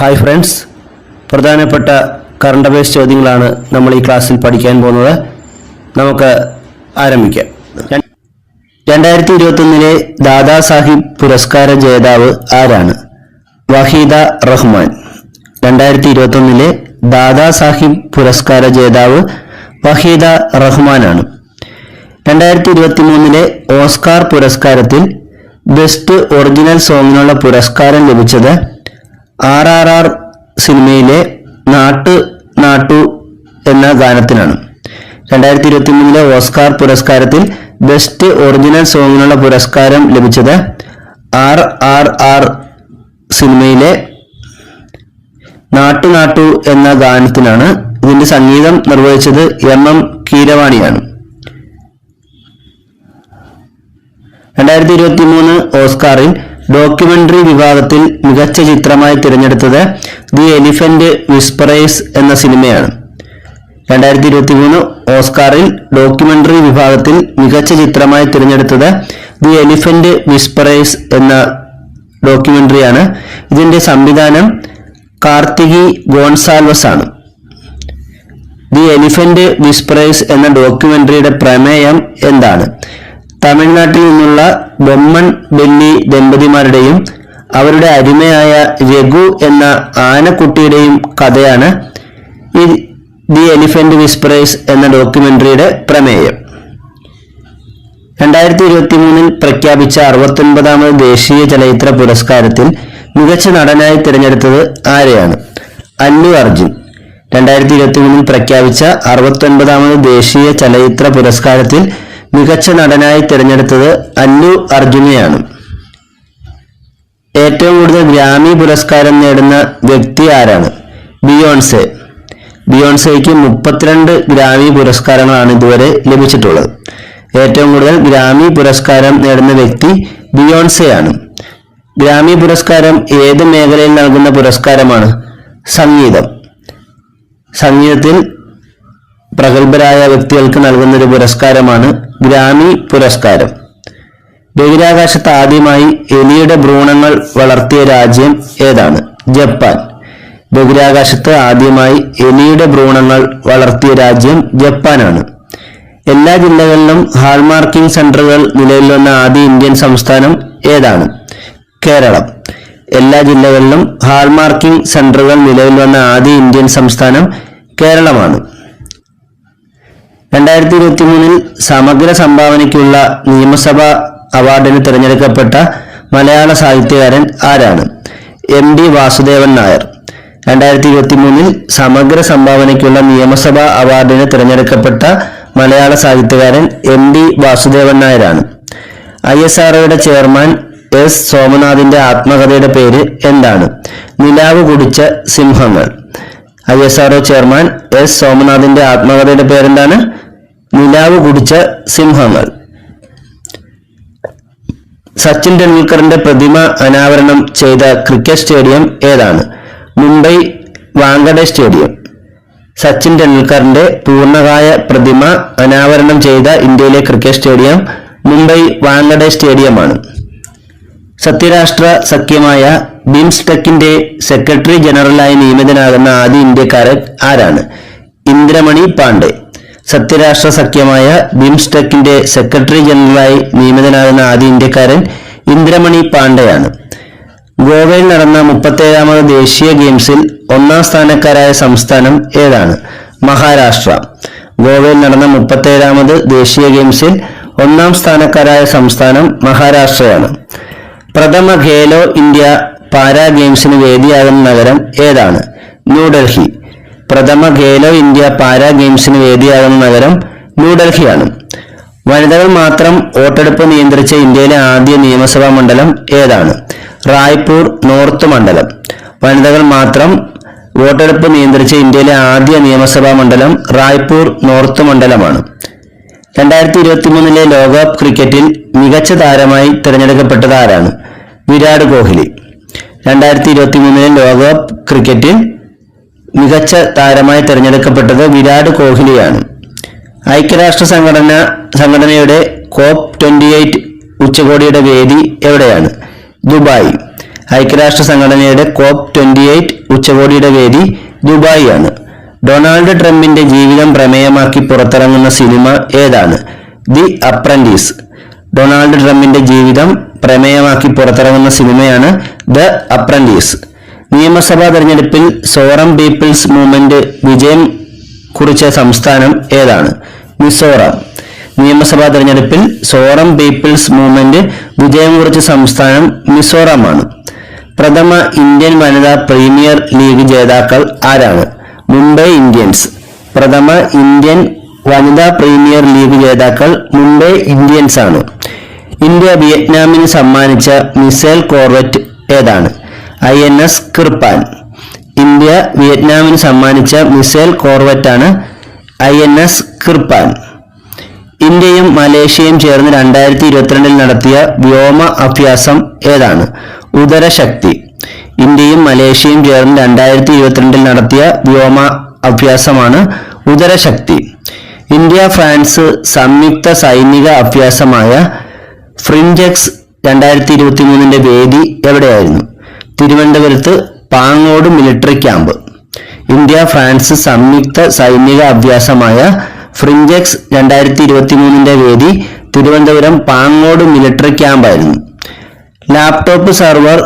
Hi friends, പ്രധാനപ്പെട്ട current affairs ചോദ്യങ്ങളാണ് നമ്മൾ ഈ ക്ലാസ്സിൽ പഠിക്കാൻ പോകുന്നത്. നമുക്ക് ആരംഭിക്കാം. 2021 ദാദാ സാഹിബ് പുരസ്കാര ജേതാവ് ആരാണ്? വഹീദ റഹ്മാൻ. 2021 ദാദാ സാഹിബ് പുരസ്കാര ജേതാവ് വഹീദ റഹ്മാനാണ്. 2023 ഓസ്കാർ പുരസ്കാരത്തിൽ ബെസ്റ്റ് ഒറിജിനൽ സോങ്ങിനുള്ള പുരസ്കാരം ലഭിച്ചത് RRR സിനിമയിലെ നാട്ടു നാട്ടു എന്ന ഗാനത്തിനാണ്. 2023 ഓസ്കാർ പുരസ്കാരത്തിൽ ബെസ്റ്റ് ഒറിജിനൽ സോങ്ങിനുള്ള പുരസ്കാരം ലഭിച്ചത് RRR സിനിമയിലെ നാട്ടു നാട്ടു എന്ന ഗാനത്തിനാണ്. ഇതിന്റെ സംഗീതം നിർവഹിച്ചത് MM കീരവാണിയാണ്. 2023 ഓസ്കാറിൽ ഡോക്യുമെന്ററി വിഭാഗത്തിൽ മികച്ച ചിത്രമായി തിരഞ്ഞെടുത്തത് ദി എലിഫന്റ് വിസ്പറേഴ്സ് എന്ന സിനിമയാണ്. 2023 ഓസ്കാറിൽ ഡോക്യുമെന്ററി വിഭാഗത്തിൽ മികച്ച ചിത്രമായി തിരഞ്ഞെടുത്തത് ദി എലിഫന്റ് വിസ്പറേഴ്സ് എന്ന ഡോക്യുമെന്ററിയാണ്. ഇതിന്റെ സംവിധാനം കാർത്തികി ഗോൺസാൽവസ് ആണ്. ദി എലിഫന്റ് വിസ്പറേഴ്സ് എന്ന ഡോക്യുമെന്ററിയുടെ പ്രമേയം എന്താണ്? തമിഴ്നാട്ടിൽ നിന്നുള്ള ബൊമ്മൻ ബെല്ലി ദമ്പതിമാരുടെയും അവരുടെ അടിമയായ രഘു എന്ന ആനക്കുട്ടിയുടെയും കഥയാണ് ദി എലിഫന്റ് വിസ്പറേഴ്സ് എന്ന ഡോക്യുമെന്ററിയുടെ പ്രമേയം. 2023 പ്രഖ്യാപിച്ച 69ാമത് ദേശീയ ചലച്ചിത്ര പുരസ്കാരത്തിൽ മികച്ച നടനായി തിരഞ്ഞെടുത്തത് ആരെയാണ്? അല്ലു അർജുൻ. 2023 പ്രഖ്യാപിച്ച 69ാമത് ദേശീയ ചലച്ചിത്ര പുരസ്കാരത്തിൽ മികച്ച നടനായി തിരഞ്ഞെടുത്തത് അല്ലു അർജുനെയാണ്. ഏറ്റവും കൂടുതൽ ഗ്രാമി പുരസ്കാരം നേടുന്ന വ്യക്തി ആരാണ്? ബിയോൺസെ. ബിയോൺസെയ്ക്ക് 32 ഗ്രാമി പുരസ്കാരങ്ങളാണ് ഇതുവരെ ലഭിച്ചിട്ടുള്ളത്. ഏറ്റവും കൂടുതൽ ഗ്രാമി പുരസ്കാരം നേടുന്ന വ്യക്തി ബിയോൺസെയാണ്. ഗ്രാമി പുരസ്കാരം ഏത് മേഖലയിൽ നൽകുന്ന പുരസ്കാരമാണ്? സംഗീതം. സംഗീതത്തിൽ പ്രഗത്ഭരായ വ്യക്തികൾക്ക് നൽകുന്ന ഒരു പുരസ്കാരമാണ് ഗ്രാമി പുരസ്കാരം. ബഹിരാകാശത്ത് ആദ്യമായി എലിയുടെ ഭ്രൂണങ്ങൾ വളർത്തിയ രാജ്യം ഏതാണ്? ജപ്പാൻ. ബഹിരാകാശത്ത് ആദ്യമായി എലിയുടെ ഭ്രൂണങ്ങൾ വളർത്തിയ രാജ്യം ജപ്പാനാണ്. എല്ലാ ജില്ലകളിലും ഹാൾമാർക്കിംഗ് സെന്ററുകൾ നിലവിൽ വന്ന ആദ്യ ഇന്ത്യൻ സംസ്ഥാനം ഏതാണ്? കേരളം. എല്ലാ ജില്ലകളിലും ഹാൾമാർക്കിംഗ് സെന്ററുകൾ നിലവിൽ വന്ന ആദ്യ ഇന്ത്യൻ സംസ്ഥാനം കേരളമാണ്. 2023 സമഗ്ര സംഭാവനയ്ക്കുള്ള നിയമസഭാ അവാർഡിന് തിരഞ്ഞെടുക്കപ്പെട്ട മലയാള സാഹിത്യകാരൻ ആരാണ്? MD വാസുദേവൻ നായർ. 2023 സമഗ്ര സംഭാവനയ്ക്കുള്ള നിയമസഭാ അവാർഡിന് തിരഞ്ഞെടുക്കപ്പെട്ട മലയാള സാഹിത്യകാരൻ MD വാസുദേവൻ നായരാണ്. ISROയുടെ ചെയർമാൻ S സോമനാഥിന്റെ ആത്മകഥയുടെ പേര് എന്താണ്? നിലാവ് കുടിച്ച സിംഹങ്ങൾ. ISRO ചെയർമാൻ S സോമനാഥിന്റെ ആത്മകഥയുടെ പേരെന്താണ്? നിലാവ് കുടിച്ച സിംഹങ്ങൾ. സച്ചിൻ ടെണ്ടുൽക്കറിന്റെ പ്രതിമ അനാവരണം ചെയ്ത ക്രിക്കറ്റ് സ്റ്റേഡിയം ഏതാണ്? മുംബൈ വാങ്കഡെ സ്റ്റേഡിയം. സച്ചിൻ ടെണ്ടുൽക്കറിന്റെ പൂർണ്ണകായ പ്രതിമ അനാവരണം ചെയ്ത ഇന്ത്യയിലെ ക്രിക്കറ്റ് സ്റ്റേഡിയം മുംബൈ വാങ്കഡെ സ്റ്റേഡിയമാണ്. സത്യരാഷ്ട്ര സഖ്യമായ ബിംസ്റ്റെക്കിന്റെ സെക്രട്ടറി ജനറലായി നിയമിതനാകുന്ന ആദ്യ ഇന്ത്യക്കാരൻ ആരാണ്? ഇന്ദ്രമണി പാണ്ഡെ. സത്യരാഷ്ട്ര സഖ്യമായ ബിംസ്റ്റെക്കിന്റെ സെക്രട്ടറി ജനറലായി നിയമിതനാകുന്ന ആദ്യ ഇന്ത്യക്കാരൻ ഇന്ദ്രമണി പാണ്ഡെയാണ്. ഗോവയിൽ നടന്ന 37ാമത് ദേശീയ ഗെയിംസിൽ 1ാം സ്ഥാനക്കാരായ സംസ്ഥാനം ഏതാണ്? മഹാരാഷ്ട്ര. ഗോവയിൽ നടന്ന 37ാമത് ദേശീയ ഗെയിംസിൽ 1ാം സ്ഥാനക്കാരായ സംസ്ഥാനം മഹാരാഷ്ട്രയാണ്. പ്രഥമ ഖേലോ ഇന്ത്യ പാരാ ഗെയിംസിന് വേദിയാകുന്ന നഗരം ഏതാണ്? ന്യൂഡൽഹി. പ്രഥമ ഖേലോ ഇന്ത്യ പാരാ ഗെയിംസിന് വേദിയാകുന്ന നഗരം ന്യൂഡൽഹിയാണ്. വനിതകൾ മാത്രം വോട്ടെടുപ്പ് നിയന്ത്രിച്ച ഇന്ത്യയിലെ ആദ്യ നിയമസഭാ മണ്ഡലം ഏതാണ്? റായ്പൂർ നോർത്ത് മണ്ഡലം. വനിതകൾ മാത്രം വോട്ടെടുപ്പ് നിയന്ത്രിച്ച ഇന്ത്യയിലെ ആദ്യ നിയമസഭാ മണ്ഡലം റായ്പൂർ നോർത്ത് മണ്ഡലമാണ്. 2023 ലോകകപ്പ് ക്രിക്കറ്റിൽ മികച്ച താരമായി തിരഞ്ഞെടുക്കപ്പെട്ടത് ആരാണ്? വിരാട് കോഹ്ലി. 2023 ലോകകപ്പ് ക്രിക്കറ്റിൽ മികച്ച താരമായി തിരഞ്ഞെടുക്കപ്പെട്ടത് വിരാട് കോഹ്ലിയാണ്. ഐക്യരാഷ്ട്ര സംഘടനയുടെ COP28 ഉച്ചകോടിയുടെ വേദി എവിടെയാണ്? ദുബായ്. ഐക്യരാഷ്ട്ര സംഘടനയുടെ COP28 ഉച്ചകോടിയുടെ വേദി ദുബായ് ആണ്. ഡൊണാൾഡ് ട്രംപിന്റെ ജീവിതം പ്രമേയമാക്കി പുറത്തിറങ്ങുന്ന സിനിമ ഏതാണ്? The apprentice. ഡൊണാൾഡ് ട്രംപിന്റെ ജീവിതം പ്രമേയമാക്കി പുറത്തിറങ്ങുന്ന സിനിമയാണ് ദ അപ്രന്റീസ്. നിയമസഭാ തെരഞ്ഞെടുപ്പിൽ സോറം പീപ്പിൾസ് മൂവ്മെന്റ് വിജയം കുറിച്ച സംസ്ഥാനം ഏതാണ്? മിസോറാം. നിയമസഭാ തെരഞ്ഞെടുപ്പിൽ സോറം പീപ്പിൾസ് മൂവ്മെന്റ് വിജയം കുറിച്ച സംസ്ഥാനം മിസോറാമാണ്. പ്രഥമ ഇന്ത്യൻ വനിതാ പ്രീമിയർ ലീഗ് ജേതാക്കൾ ആരാണ്? മുംബൈ ഇന്ത്യൻസ്. പ്രഥമ ഇന്ത്യൻ വനിതാ പ്രീമിയർ ലീഗ് ജേതാക്കൾ മുംബൈ ഇന്ത്യൻസ് ആണ്. ഇന്ത്യ വിയറ്റ്നാമിന് സമ്മാനിച്ച മിസൈൽ കോർവെറ്റ് ഏതാണ്? INS കിർപാൻ. ഇന്ത്യ വിയറ്റ്നാമിന് സമ്മാനിച്ച മിസൈൽ കോർവെറ്റാണ് INS കിർപാൻ. ഇന്ത്യയും മലേഷ്യയും ചേർന്ന് 2022 നടത്തിയ വ്യോമ അഭ്യാസം ഏതാണ്? ഉദരശക്തി. ഇന്ത്യയും മലേഷ്യയും ചേർന്ന് 2022 നടത്തിയ വ്യോമ അഭ്യാസമാണ് ഉദരശക്തി. ഇന്ത്യ ഫ്രാൻസ് സംയുക്ത സൈനിക അഭ്യാസമായ ഫ്രിഞ്ചെക്സ് 2023 വേദി എവിടെയായിരുന്നു? തിരുവനന്തപുരത്ത് Pangode military camp. India France സംയുക്ത സൈനിക അഭ്യാസമായ ഫ്രിഞ്ചെക്സ് 2023 വേദി തിരുവനന്തപുരം പാങ്ങോട് മിലിറ്ററി ക്യാമ്പായിരുന്നു. ലാപ്ടോപ്പ് സർവർ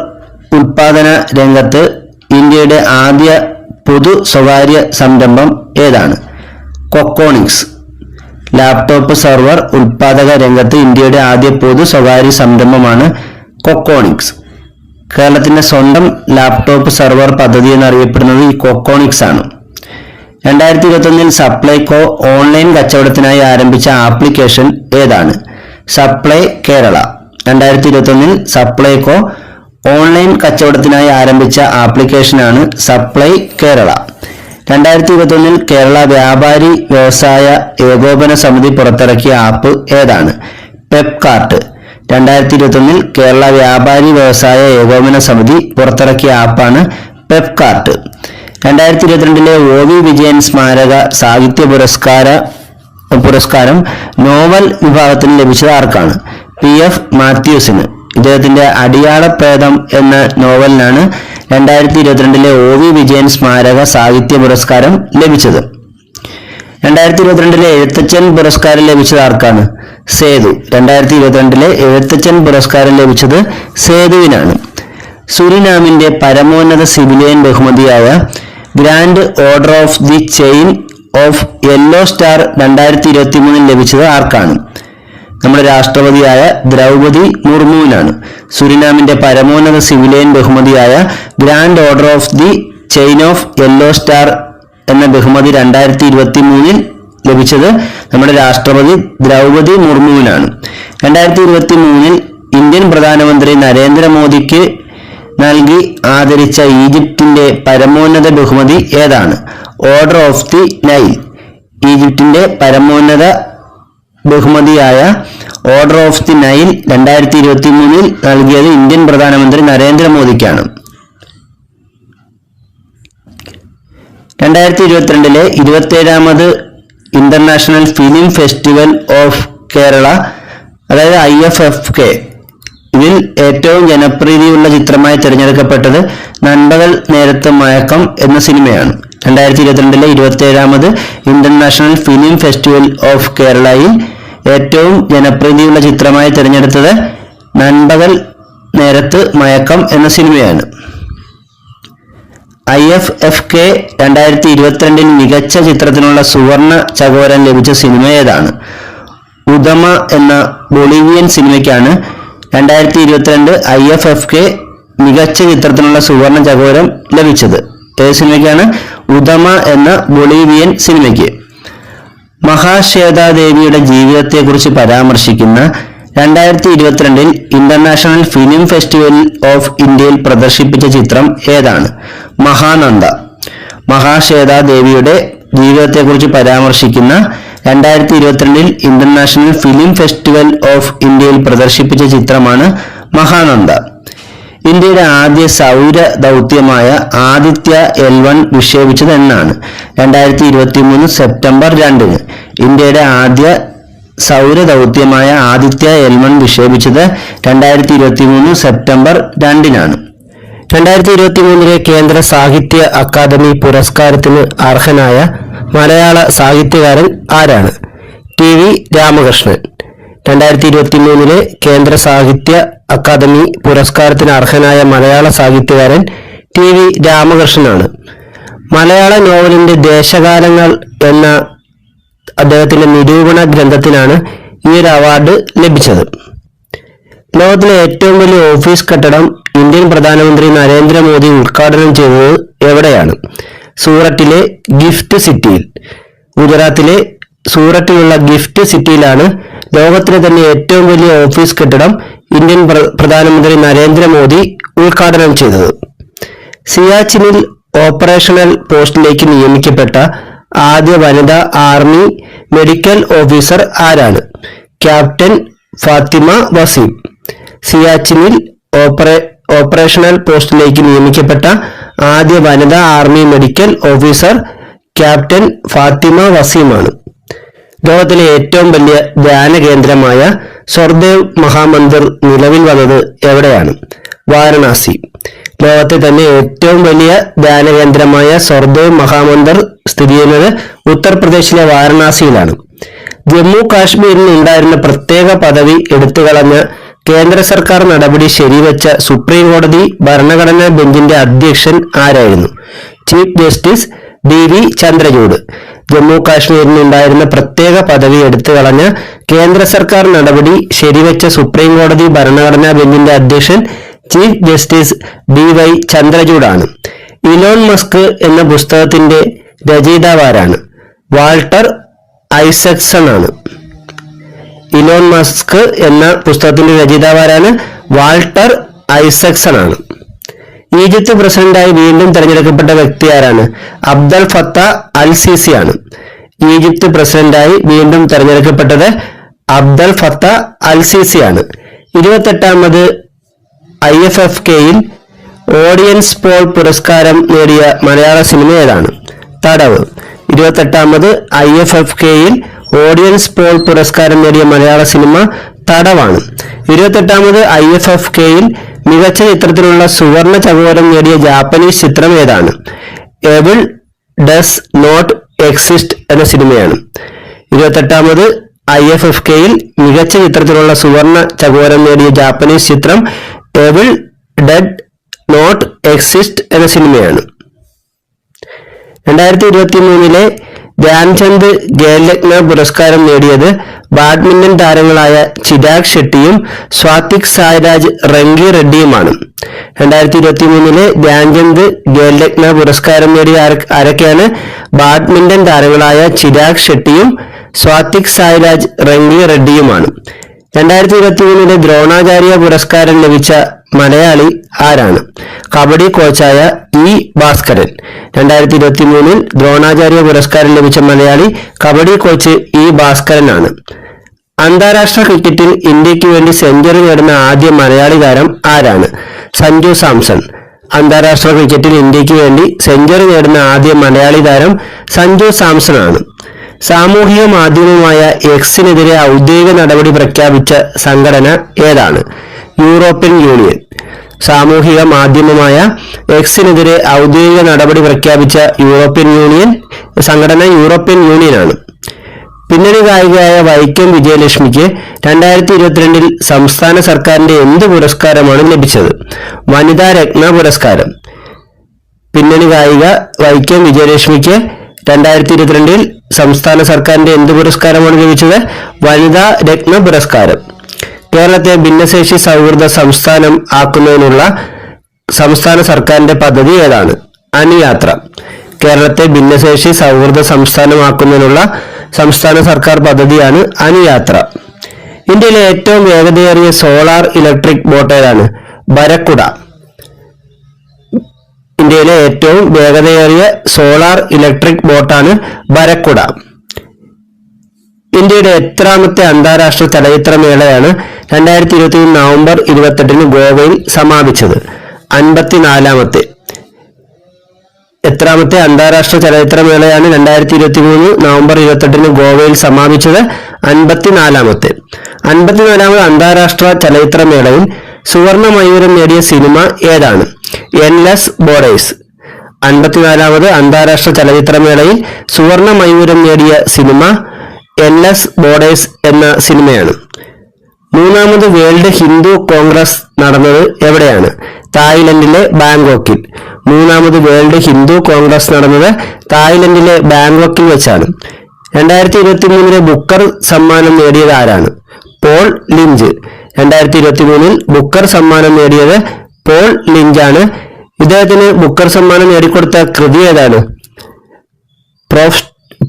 ഉൽപാദന രംഗത്ത് ഇന്ത്യയുടെ ആദ്യ പൊതു സ്വകാര്യ സംരംഭം ഏതാണ്? കൊക്കോണിക്സ്. ലാപ്ടോപ്പ് സർവർ ഉൽപാദക രംഗത്ത് ഇന്ത്യയുടെ ആദ്യ പൊതു സ്വകാര്യ സംരംഭമാണ് കൊക്കോണിക്സ്. കേരളത്തിന്റെ സ്വന്തം ലാപ്ടോപ്പ് സർവർ പദ്ധതി എന്നറിയപ്പെടുന്നത് ഈ കൊക്കോണിക്സ് ആണ്. 2021 സപ്ലൈകോ ഓൺലൈൻ കച്ചവടത്തിനായി ആരംഭിച്ച ആപ്ലിക്കേഷൻ ഏതാണ്? സപ്ലൈ കേരള. 2021 സപ്ലൈകോ ഓൺലൈൻ കച്ചവടത്തിനായി ആരംഭിച്ച ആപ്ലിക്കേഷനാണ് സപ്ലൈ കേരള. 2021 കേരള വ്യാപാരി വ്യവസായ ഏകോപന സമിതി പുറത്തിറക്കിയ ആപ്പ് ഏതാണ്? പെപ്കാർട്ട്. 2021 കേരള വ്യാപാരി വ്യവസായ ഏകോപന സമിതി പുറത്തിറക്കിയ ആപ്പാണ് പെപ്കാർട്ട്. 2022 OV വിജയൻ സ്മാരക സാഹിത്യ പുരസ്കാരം നോവൽ വിഭാഗത്തിന് ലഭിച്ചത് ആർക്കാണ്? PF മാത്യൂസിന്. ഇദ്ദേഹത്തിന്റെ അടിയാളപ്രേതം എന്ന നോവലിനാണ് 2022 OV വിജയൻ സ്മാരക സാഹിത്യ പുരസ്കാരം ലഭിച്ചത്. 2022 എഴുത്തച്ഛൻ പുരസ്കാരം ലഭിച്ചത് ആർക്കാണ്? സേതു. 2022 എഴുത്തച്ഛൻ പുരസ്കാരം ലഭിച്ചത് സേതുവിനാണ്. സുരിനാമിന്റെ പരമോന്നത സിവിലിയൻ ബഹുമതിയായ grand order of the chain of yellow star 2023 ലഭിച്ചത് ആർക്കാണ്? നമ്മുടെ രാഷ്ട്രപതിയായ ദ്രൗപദി മുർമുവിനാണ്. സുരിനാമിന്റെ പരമോന്നത സിവിലിയൻ ബഹുമതിയായ grand order of the chain of yellow star എന്ന ബഹുമതി 2023 ലഭിച്ചത് നമ്മുടെ രാഷ്ട്രപതി ദ്രൗപദി മുർമുവിനാണ്. 2023 ഇന്ത്യൻ പ്രധാനമന്ത്രി നരേന്ദ്രമോദിക്ക് നൽകി ആദരിച്ച ഈജിപ്തിന്റെ പരമോന്നത ബഹുമതി ഏതാണ്? Order of the Nile. ഈജിപ്തിന്റെ പരമോന്നത ബഹുമതിയായ ഓർഡർ ഓഫ് ദി നൈൽ 2023 നൽകിയത് ഇന്ത്യൻ പ്രധാനമന്ത്രി നരേന്ദ്രമോദിക്കാണ്. 2022 27ാമത് international film festival of Kerala, അതായത് IFFK, ഇതിൽ ഏറ്റവും ജനപ്രീതിയുള്ള ചിത്രമായി തിരഞ്ഞെടുക്കപ്പെട്ടത് നൻപകൽ നേരത്ത് മയക്കം എന്ന സിനിമയാണ്. 2022 27ാമത് ഇന്റർനാഷണൽ ഫിലിം ഫെസ്റ്റിവൽ ഓഫ് കേരളയിൽ ഏറ്റവും ജനപ്രീതിയുള്ള ചിത്രമായി തിരഞ്ഞെടുത്തത് നൻപകൽ നേരത്ത് മയക്കം എന്ന സിനിമയാണ്. IFFK 2022 മികച്ച ചിത്രത്തിനുള്ള സുവർണ ചകോരം ലഭിച്ച സിനിമ ഏതാണ്? ഉദമ എന്ന ബൊളീവിയൻ സിനിമയ്ക്കാണ് 2022 IFFK മികച്ച ചിത്രത്തിനുള്ള സുവർണ ചകോരം ലഭിച്ചത്. ഏത് സിനിമയ്ക്കാണ്? ഉദമ എന്ന ബൊളീവിയൻ സിനിമയ്ക്ക്. മഹാശ്വേതാദേവിയുടെ ജീവിതത്തെക്കുറിച്ച് പരാമർശിക്കുന്ന 2022 ഇന്റർനാഷണൽ ഫിലിം ഫെസ്റ്റിവൽ ഓഫ് ഇന്ത്യയിൽ പ്രദർശിപ്പിച്ച ചിത്രം ഏതാണ്? മഹാനന്ദ. മഹാശ്വേതാദേവിയുടെ ജീവിതത്തെക്കുറിച്ച് പരാമർശിക്കുന്ന 2022 ഇന്റർനാഷണൽ ഫിലിം ഫെസ്റ്റിവൽ ഓഫ് ഇന്ത്യയിൽ പ്രദർശിപ്പിച്ച ചിത്രമാണ് മഹാനന്ദ. ഇന്ത്യയുടെ ആദ്യ സൗര ദൗത്യമായ ആദിത്യ L1 വിക്ഷേപിച്ചത് എന്നാണ്? 2023 സെപ്റ്റംബർ 2-ന്. ഇന്ത്യയുടെ ആദ്യ സൗര ദൗത്യമായ ആദിത്യ L1 വിക്ഷേപിച്ചത് 2023 സെപ്റ്റംബർ 2-നാണ്. 2023 കേന്ദ്ര സാഹിത്യ അക്കാദമി പുരസ്കാരത്തിന് അർഹനായ മലയാള സാഹിത്യകാരൻ ആരാണ്? ടി.വി. രാമകൃഷ്ണൻ. 2023 കേന്ദ്ര സാഹിത്യ അക്കാദമി പുരസ്കാരത്തിന് അർഹനായ മലയാള സാഹിത്യകാരൻ ടി.വി. രാമകൃഷ്ണനാണ്. മലയാള നോവലിന്റെ ദേശകാലങ്ങൾ എന്ന അദ്ദേഹത്തിന്റെ നിരൂപണ ഗ്രന്ഥത്തിനാണ് ഈ ഒരു അവാർഡ് ലഭിച്ചത്. ലോകത്തിലെ ഏറ്റവും വലിയ ഓഫീസ് കെട്ടിടം ഇന്ത്യൻ പ്രധാനമന്ത്രി നരേന്ദ്രമോദി ഉദ്ഘാടനം ചെയ്തത് എവിടെയാണ്? സൂററ്റിലെ ഗിഫ്റ്റ് സിറ്റിയിൽ. ഗുജറാത്തിലെ സൂററ്റിലുള്ള ഗിഫ്റ്റ് സിറ്റിയിലാണ് ലോകത്തിലെ തന്നെ ഏറ്റവും വലിയ ഓഫീസ് കെട്ടിടം ഇന്ത്യൻ പ്രധാനമന്ത്രി നരേന്ദ്രമോദി ഉദ്ഘാടനം ചെയ്തത്. സിയാച്ചിനിൽ ഓപ്പറേഷണൽ പോസ്റ്റിലേക്ക് നിയമിക്കപ്പെട്ട ആദ്യ വനിതാ ആർമി മെഡിക്കൽ ഓഫീസർ ആരാണ്? ക്യാപ്റ്റൻ ഫാത്തിമ വസീം. സിയാച്ചിനിൽ ഓപ്പറേഷണൽ പോസ്റ്റിലേക്ക് നിയമിക്കപ്പെട്ട ആദ്യ വനിതാ army medical officer captain Fatima വസീമാണ്. ലോകത്തിലെ ഏറ്റവും വലിയ ധ്യാന കേന്ദ്രമായ സർദേവ് മഹാമന്ദിർ നിലവിൽ വന്നത് എവിടെയാണ്? വാരണാസി. ലോകത്തെ തന്നെ ഏറ്റവും വലിയ ധ്യാന കേന്ദ്രമായ സർദേവ് മഹാമന്ദിർ സ്ഥിതി ചെയ്യുന്നത് ഉത്തർപ്രദേശിലെ വാരണാസിയിലാണ്. ജമ്മു കാശ്മീരിൽ ഉണ്ടായിരുന്ന പ്രത്യേക പദവി എടുത്തുകളഞ്ഞ കേന്ദ്ര സർക്കാർ നടപടി ശരിവെച്ച സുപ്രീം കോടതി ഭരണഘടനാ ബെഞ്ചിന്റെ അധ്യക്ഷൻ ആരായിരുന്നു? Chief justice DV Chandrachud. Jammu കാശ്മീരിൽ ഉണ്ടായിരുന്ന പ്രത്യേക പദവി എടുത്തുകളഞ്ഞ കേന്ദ്ര സർക്കാർ നടപടി ശരിവെച്ച സുപ്രീം കോടതി ഭരണഘടനാ ബെഞ്ചിന്റെ അധ്യക്ഷൻ ചീഫ് ജസ്റ്റിസ് DY ചന്ദ്രചൂഡാണ്. ഇലോൺ മസ്ക് എന്ന പുസ്തകത്തിന്റെ രചയിതാവാരാണ്? വാൾട്ടർ ഐസക്സൺ ആണ്. ഇലോൺ മസ്ക് എന്ന പുസ്തകത്തിന്റെ രചയിതാവാരാണ്? വാൾട്ടർ ഐസക്സൺ ആണ്. ഈജിപ്ത് പ്രസിഡന്റായി വീണ്ടും തെരഞ്ഞെടുക്കപ്പെട്ട വ്യക്തി ആരാണ്? അബ്ദൽ ഫത്താ അൽ സിസി ആണ്. ഈജിപ്ത് പ്രസിഡന്റായി വീണ്ടും തെരഞ്ഞെടുക്കപ്പെട്ടത് അബ്ദൽ ഫത്താ അൽ സിസി ആണ്. 28ാമത് IFFKയിൽ ഓഡിയൻസ് പോൾ പുരസ്കാരം നേടിയ മലയാള സിനിമ ഏതാണ്? തടവ്. 28ാമത് IFFKയിൽ ഓഡിയൻസ് പോൾ പുരസ്കാരം നേടിയ മലയാള സിനിമ തടവാണ്. 28ാമത് IFFKയിൽ മികച്ച ചിത്രത്തിനുള്ള സുവർണ ചകോരം നേടിയ ജാപ്പനീസ് ചിത്രം ഏതാണ്? എവിൾ ഡസ് നോട്ട് എക്സിസ്റ്റ് എന്ന സിനിമയാണ്. 28ാമത് IFFKയിൽ മികച്ച ചിത്രത്തിനുള്ള സുവർണ ചകോരം നേടിയ ജാപ്പനീസ് ചിത്രം എവിൾ ഡഡ് നോട്ട് എക്സിസ്റ്റ് എന്ന സിനിമയാണ്. 2023 ധ്യാൻചന്ദ് ഖേൽരത്ന പുരസ്കാരം നേടിയത് ബാഡ്മിന്റൺ താരങ്ങളായ ചിരാഗ് ഷെട്ടിയും സ്വാതിക് സായ്രാജ് റങ്കി റെഡ്ഡിയുമാണ്. 2023 ധ്യാൻചന്ദ് ഖേൽരത്ന പുരസ്കാരം നേടിയ ആരൊക്കെയാണ്? ബാഡ്മിന്റൺ താരങ്ങളായ ചിരാഗ് ഷെട്ടിയും സ്വാതിക് സായ്രാജ് റങ്കി റെഡ്ഡിയുമാണ്. 2023 ദ്രോണാചാര്യ പുരസ്കാരം ലഭിച്ച മലയാളി ആരാണ്? കബഡി കോച്ചായ E. ഭാസ്കരൻ. 2023 ദ്രോണാചാര്യ പുരസ്കാരം ലഭിച്ച മലയാളി കബഡി കോച്ച് E. ഭാസ്കരനാണ്. അന്താരാഷ്ട്ര ക്രിക്കറ്റിൽ ഇന്ത്യക്ക് വേണ്ടി സെഞ്ചുറി നേടുന്ന ആദ്യ മലയാളി താരം ആരാണ്? സഞ്ജു സാംസൺ. അന്താരാഷ്ട്ര ക്രിക്കറ്റിൽ ഇന്ത്യക്ക് വേണ്ടി സെഞ്ചുറി നേടുന്ന ആദ്യ മലയാളി താരം സഞ്ജു സാംസൺ ആണ്. സാമൂഹിക മാധ്യമമായ എക്സിനെതിരെ ഔദ്യോഗിക നടപടി പ്രഖ്യാപിച്ച സംഘടന ഏതാണ്? European union. സാമൂഹിക മാധ്യമമായ എക്സിനെതിരെ ഔദ്യോഗിക നടപടി പ്രഖ്യാപിച്ച സംഘടന യൂറോപ്യൻ യൂണിയനാണ്. പിന്നണി ഗായികയായ വൈക്കം വിജയലക്ഷ്മിക്ക് 2022 സംസ്ഥാന സർക്കാരിന്റെ എന്ത് പുരസ്കാരമാണ് ലഭിച്ചത്? വനിതാ രത്ന പുരസ്കാരം. പിന്നണി ഗായിക വൈക്കം വിജയലക്ഷ്മിക്ക് 2022 സംസ്ഥാന സർക്കാരിന്റെ എന്ത് പുരസ്കാരമാണ് ലഭിച്ചത്? വനിതാ രത്ന പുരസ്കാരം. കേരളത്തെ ഭിന്നശേഷി സൗഹൃദ സംസ്ഥാനം ആക്കുന്നതിനുള്ള സംസ്ഥാന സർക്കാരിന്റെ പദ്ധതി ഏതാണ്? അനുയാത്ര. കേരളത്തെ ഭിന്നശേഷി സൗഹൃദ സംസ്ഥാനമാക്കുന്നതിനുള്ള സംസ്ഥാന സർക്കാർ പദ്ധതിയാണ് അനുയാത്ര. ഇന്ത്യയിലെ ഏറ്റവും വേഗതയേറിയ സോളാർ ഇലക്ട്രിക് ബോട്ട് ഏതാണ്? ബരക്കുട. ഇന്ത്യയിലെ ഏറ്റവും വേഗതയേറിയ സോളാർ ഇലക്ട്രിക് ബോട്ടാണ് ബരക്കുട. ഇന്ത്യയുടെ എത്രാമത്തെ അന്താരാഷ്ട്ര ചലച്ചിത്രമേളയാണ് 2023 നവംബർ 28 ഗോവയിൽ സമാപിച്ചത്? 54ാമത്തെ. എത്രാമത്തെ അന്താരാഷ്ട്ര ചലച്ചിത്രമേളയാണ് 2023 നവംബർ 28 ഗോവയിൽ സമാപിച്ചത്? 54ാമത്തെ. 54ാമത് അന്താരാഷ്ട്ര ചലച്ചിത്രമേളയിൽ സുവർണ മയൂരം നേടിയ സിനിമ ഏതാണ്? Endless borders. 54ാമത് അന്താരാഷ്ട്ര ചലച്ചിത്രമേളയിൽ സുവർണ മയൂരം നേടിയ സിനിമ എൻലെസ് ബോർഡേഴ്സ് എന്ന സിനിമയാണ്. 3ാമത് വേൾഡ് ഹിന്ദു കോൺഗ്രസ് നടന്നത് എവിടെയാണ്? തായ്ലൻഡിലെ ബാങ്കോക്കിൽ. 3ാമത് വേൾഡ് ഹിന്ദു കോൺഗ്രസ് നടന്നത് തായ്ലൻഡിലെ ബാങ്കോക്കിൽ വെച്ചാണ്. 2023 ബുക്കർ സമ്മാനം നേടിയത് ആരാണ്? Paul Lynch. 2023 ബുക്കർ സമ്മാനം നേടിയത് പോൾ ലിഞ്ചാണ്. ഇദ്ദേഹത്തിന് ബുക്കർ സമ്മാനം നേടിക്കൊടുത്ത കൃതി ഏതാണ്?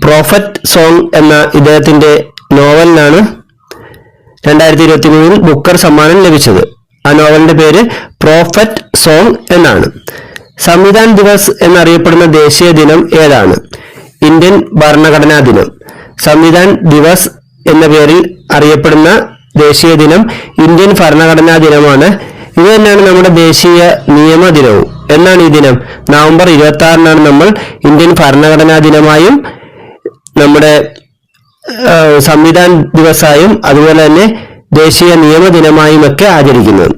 പ്രോഫറ്റ് സോങ് എന്ന ഇദ്ദേഹത്തിന്റെ നോവലിനാണ് 2023 ബുക്കർ സമ്മാനം ലഭിച്ചത്. ആ നോവലിന്റെ പേര് പ്രോഫറ്റ് സോങ് എന്നാണ്. സംവിധാൻ ദിവസ് എന്നറിയപ്പെടുന്ന ദേശീയ ദിനം ഏതാണ്? ഇന്ത്യൻ ഭരണഘടനാ ദിനം. സംവിധാൻ ദിവസ് എന്ന പേരിൽ അറിയപ്പെടുന്ന ദേശീയ ദിനം ഇന്ത്യൻ ഭരണഘടനാ ദിനമാണ്. ഇത് തന്നെയാണ് നമ്മുടെ ദേശീയ നിയമ ദിനവും. എന്നാണ് ഈ ദിനം? നവംബർ 26-നാണ് നമ്മൾ ഇന്ത്യൻ ഭരണഘടനാ ദിനമായും നമ്മുടെ സംവിധാൻ ദിവസായും അതുപോലെ തന്നെ ദേശീയ നിയമ ദിനമായും ഒക്കെ ആചരിക്കുന്നത്.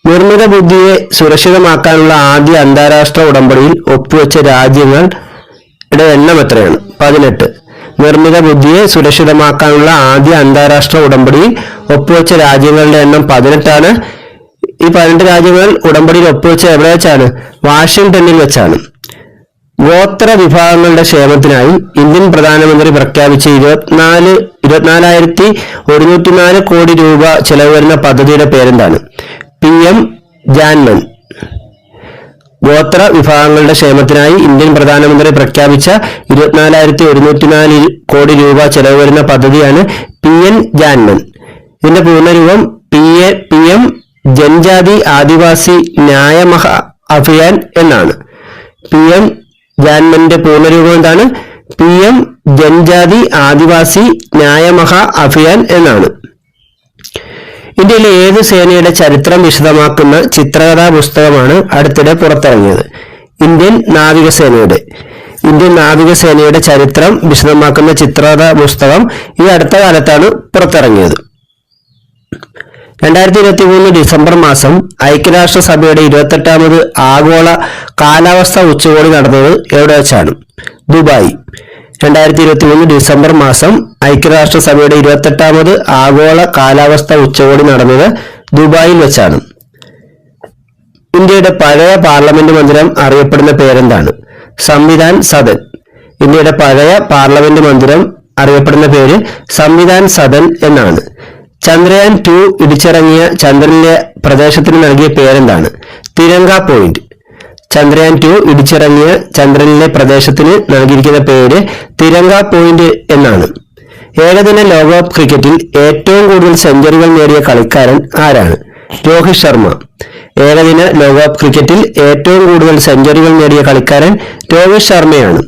നിർമ്മിത ബുദ്ധിയെ സുരക്ഷിതമാക്കാനുള്ള ആദ്യ അന്താരാഷ്ട്ര ഉടമ്പടിയിൽ ഒപ്പുവെച്ച രാജ്യങ്ങളുടെ എണ്ണം എത്രയാണ്? 18. നിർമ്മിത ബുദ്ധിയെ സുരക്ഷിതമാക്കാനുള്ള ആദ്യ അന്താരാഷ്ട്ര ഉടമ്പടിയിൽ ഒപ്പുവെച്ച രാജ്യങ്ങളുടെ എണ്ണം 18ആണ്. ഈ 18 രാജ്യങ്ങൾ ഉടമ്പടിയിൽ ഒപ്പുവെച്ച എവിടെ വെച്ചാണ്? വാഷിംഗ്ടണിൽ വെച്ചാണ്. ഗോത്ര വിഭാഗങ്ങളുടെ ക്ഷേമത്തിനായി ഇന്ത്യൻ പ്രധാനമന്ത്രി പ്രഖ്യാപിച്ച 24,104 കോടി രൂപ ചെലവ് വരുന്ന പദ്ധതിയുടെ പേരെന്താണ്? PM ജാൻമൻ. ഗോത്ര വിഭാഗങ്ങളുടെ ക്ഷേമത്തിനായി ഇന്ത്യൻ പ്രധാനമന്ത്രി പ്രഖ്യാപിച്ച 24,104 കോടി രൂപ ചെലവ് വരുന്ന പദ്ധതിയാണ് PM ജാൻമൻ. ഇതിന്റെ പൂർണ്ണരൂപം PM ജൻജാതി ആദിവാസി ന്യായ മഹാ അഭിയാൻ എന്നാണ്. PM ജാൻമന്റെ പൂർണ്ണരൂപം എന്താണ്? PM ജൻജാതി ആദിവാസി ന്യായ മഹാ അഭിയാൻ എന്നാണ്. ഇന്ത്യയിലെ ഏത് സേനയുടെ ചരിത്രം വിശദമാക്കുന്ന ചിത്രകഥാ പുസ്തകമാണ് അടുത്തിടെ പുറത്തിറങ്ങിയത്? ഇന്ത്യൻ നാവികസേനയുടെ ചരിത്രം വിശദമാക്കുന്ന ചിത്രകഥാ പുസ്തകം ഈ അടുത്ത കാലത്താണ് പുറത്തിറങ്ങിയത്. 2023 ഡിസംബർ മാസം ഐക്യരാഷ്ട്രസഭയുടെ 28ാമത് ആഗോള കാലാവസ്ഥ ഉച്ചകോടി നടന്നത് എവിടെ വെച്ചാണ്? ദുബായ്. 2023 ഡിസംബർ മാസം ഐക്യരാഷ്ട്രസഭയുടെ 28ാമത് ആഗോള കാലാവസ്ഥ ഉച്ചകോടി നടന്നത് ദുബായിൽ വെച്ചാണ്. ഇന്ത്യയുടെ പഴയ പാർലമെന്റ് മന്ദിരം അറിയപ്പെടുന്ന പേരെന്താണ്? സംവിധാൻ സദൻ. ഇന്ത്യയുടെ പഴയ പാർലമെന്റ് മന്ദിരം അറിയപ്പെടുന്ന പേര് സംവിധാൻ സദൻ എന്നാണ്. ചന്ദ്രയാൻ 2 ഇടിച്ചിറങ്ങിയ ചന്ദ്രനിലെ പ്രദേശത്തിന് നൽകിയ പേരെന്താണ്? തിരങ്ക പോയിന്റ്. ചന്ദ്രയാൻ 2 ഇടിച്ചിറങ്ങിയ ചന്ദ്രനിലെ പ്രദേശത്തിന് നൽകിയിരിക്കുന്ന പേര് തിരങ്ക പോയിന്റ് എന്നാണ്. ഏകദിന ലോകകപ്പ് ക്രിക്കറ്റിൽ ഏറ്റവും കൂടുതൽ സെഞ്ചുറികൾ നേടിയ കളിക്കാരൻ ആരാണ്? രോഹിത് ശർമ്മ. ഏകദിന ലോകകപ്പ് ക്രിക്കറ്റിൽ ഏറ്റവും കൂടുതൽ സെഞ്ചുറികൾ നേടിയ കളിക്കാരൻ രോഹിത് ശർമ്മയാണ്.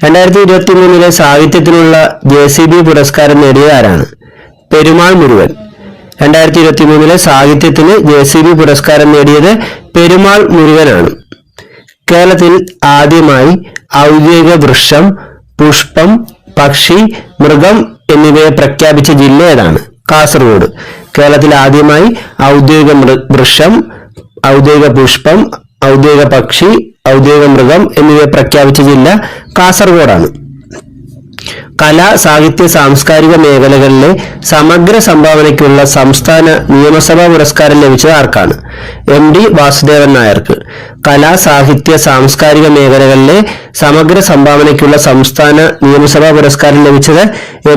2023 സാഹിത്യത്തിനുള്ള JCB പുരസ്കാരം നേടിയത് ആരാണ്? പെരുമാൾ മുരുകൻ. 2023 സാഹിത്യത്തിന് JCB പുരസ്കാരം നേടിയത് പെരുമാൾ മുരുകനാണ്. കേരളത്തിൽ ആദ്യമായി ഔദ്യോഗിക വൃക്ഷം, പുഷ്പം, പക്ഷി, മൃഗം എന്നിവയെ പ്രഖ്യാപിച്ച ജില്ല ഏതാണ്? കാസർഗോഡ്. കേരളത്തിൽ ആദ്യമായി ഔദ്യോഗിക വൃക്ഷം, ഔദ്യോഗിക പുഷ്പം, ഔദ്യോഗിക പക്ഷി, ഔദ്യോഗിക മൃഗം എന്നിവയെ പ്രഖ്യാപിച്ച ജില്ല കാസർഗോഡാണ്. കലാ, സാഹിത്യ, സാംസ്കാരിക മേഖലകളിലെ സമഗ്ര സംഭാവനയ്ക്കുള്ള സംസ്ഥാന നിയമസഭാ പുരസ്കാരം ലഭിച്ചത് ആർക്കാണ്? MD വാസുദേവൻ നായർക്ക്. കലാ, സാഹിത്യ, സാംസ്കാരിക മേഖലകളിലെ സമഗ്ര സംഭാവനയ്ക്കുള്ള സംസ്ഥാന നിയമസഭാ പുരസ്കാരം ലഭിച്ചത്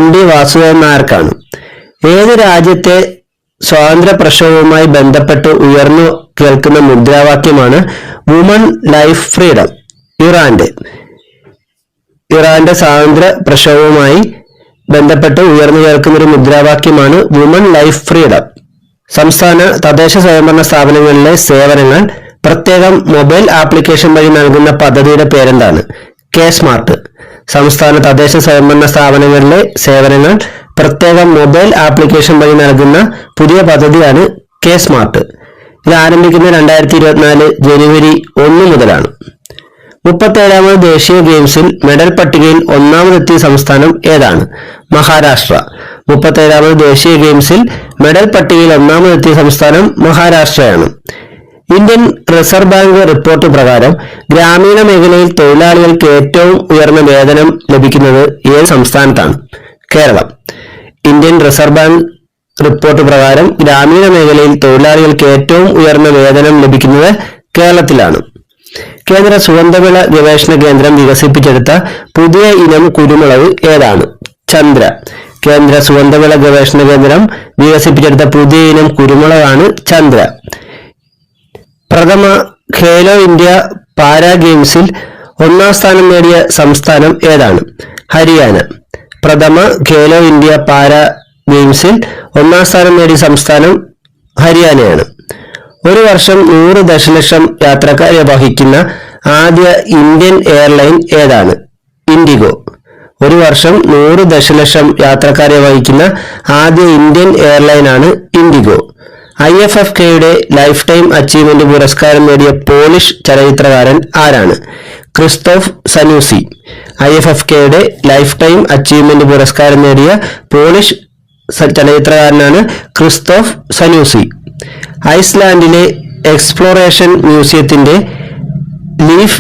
MD വാസുദേവൻ നായർക്കാണ്. ഏത് രാജ്യത്തെ സ്വാതന്ത്ര്യ പ്രക്ഷോഭവുമായി ബന്ധപ്പെട്ട് ഉയർന്നു കേൾക്കുന്ന മുദ്രാവാക്യമാണ് വുമൺ ലൈഫ് ഫ്രീഡം? ഇറാന്റെ സ്വാതന്ത്ര്യ പ്രക്ഷോഭവുമായി ബന്ധപ്പെട്ട് ഉയർന്നു കേൾക്കുന്ന ഒരു മുദ്രാവാക്യമാണ് വുമൺ ലൈഫ് ഫ്രീഡം. സംസ്ഥാന തദ്ദേശ സ്വയംഭരണ സ്ഥാപനങ്ങളിലെ സേവനങ്ങൾ പ്രത്യേകം മൊബൈൽ ആപ്ലിക്കേഷൻ വഴി നൽകുന്ന പദ്ധതിയുടെ പേരെന്താണ്? K-സ്മാർട്ട്. സംസ്ഥാന തദ്ദേശ സ്വയംഭരണ സ്ഥാപനങ്ങളിലെ സേവനങ്ങൾ പ്രത്യേകം മൊബൈൽ ആപ്ലിക്കേഷൻ വഴി നൽകുന്ന പുതിയ പദ്ധതിയാണ് K-സ്മാർട്ട്. ഇത് ആരംഭിക്കുന്നത് 2024 ജനുവരി 1 മുതലാണ്. 37ാമത് ദേശീയ ഗെയിംസിൽ മെഡൽ പട്ടികയിൽ ഒന്നാമതെത്തിയ സംസ്ഥാനം ഏതാണ്? മഹാരാഷ്ട്ര. 37ാമത് ദേശീയ ഗെയിംസിൽ മെഡൽ പട്ടികയിൽ ഒന്നാമതെത്തിയ സംസ്ഥാനം മഹാരാഷ്ട്രയാണ്. ഇന്ത്യൻ റിസർവ് ബാങ്ക് റിപ്പോർട്ട് പ്രകാരം ഗ്രാമീണ മേഖലയിൽ തൊഴിലാളികൾക്ക് ഏറ്റവും ഉയർന്ന വേതനം ലഭിക്കുന്നത് ഏത് സംസ്ഥാനത്താണ്? Keralam. Indian reserve bank report പ്രകാരം ഗ്രാമീണ മേഖലയിൽ തൊഴിലാളികൾക്ക് ഏറ്റവും ഉയർന്ന വേതനം ലഭിക്കുന്നത് കേരളത്തിലാണ്. കേന്ദ്ര സുഗന്ധവിള ഗവേഷണ കേന്ദ്രം വികസിപ്പിച്ചെടുത്ത പുതിയ ഇനം കുരുമുളക് ഏതാണ്? ചന്ദ്ര. കേന്ദ്ര സുഗന്ധവിള ഗവേഷണ കേന്ദ്രം വികസിപ്പിച്ചെടുത്ത പുതിയ ഇനം കുരുമുളകാണ് ചന്ദ്ര. പ്രഥമ ഖേലോ ഇന്ത്യ പാരാ ഗെയിംസിൽ ഒന്നാം സ്ഥാനം നേടിയ സംസ്ഥാനം ഏതാണ്? ഹരിയാന. പ്രഥമ ഖേലോ ഇന്ത്യ പാരാ ഗെയിംസിൽ ഒന്നാം സ്ഥാനം നേടിയ സംസ്ഥാനം ഹരിയാനയാണ്. ഒരു വർഷം 100 ദശലക്ഷം യാത്രക്കാരെ വഹിക്കുന്ന ആദ്യ ഇന്ത്യൻ എയർലൈൻ ഏതാണ്? ഇൻഡിഗോ. ഒരു വർഷം 100 ദശലക്ഷം യാത്രക്കാരെ വഹിക്കുന്ന ആദ്യ ഇന്ത്യൻ എയർലൈനാണ് ഇൻഡിഗോ. IFFKയുടെ ലൈഫ് ടൈം അച്ചീവ്മെന്റ് പുരസ്കാരം നേടിയ പോളിഷ് ചലച്ചിത്രകാരൻ ആരാണ്? Krzysztof Zanussi. IFFKയുടെ ലൈഫ് ടൈം അച്ചീവ്മെന്റ് പുരസ്കാരം നേടിയ പോളിഷ് ചലച്ചിത്രകാരനാണ് ക്രിസ്റ്റോഫ് സനൂസി. ഐസ്ലാൻഡിലെ എക്സ്പ്ലോറേഷൻ മ്യൂസിയത്തിന്റെ ലീഫ്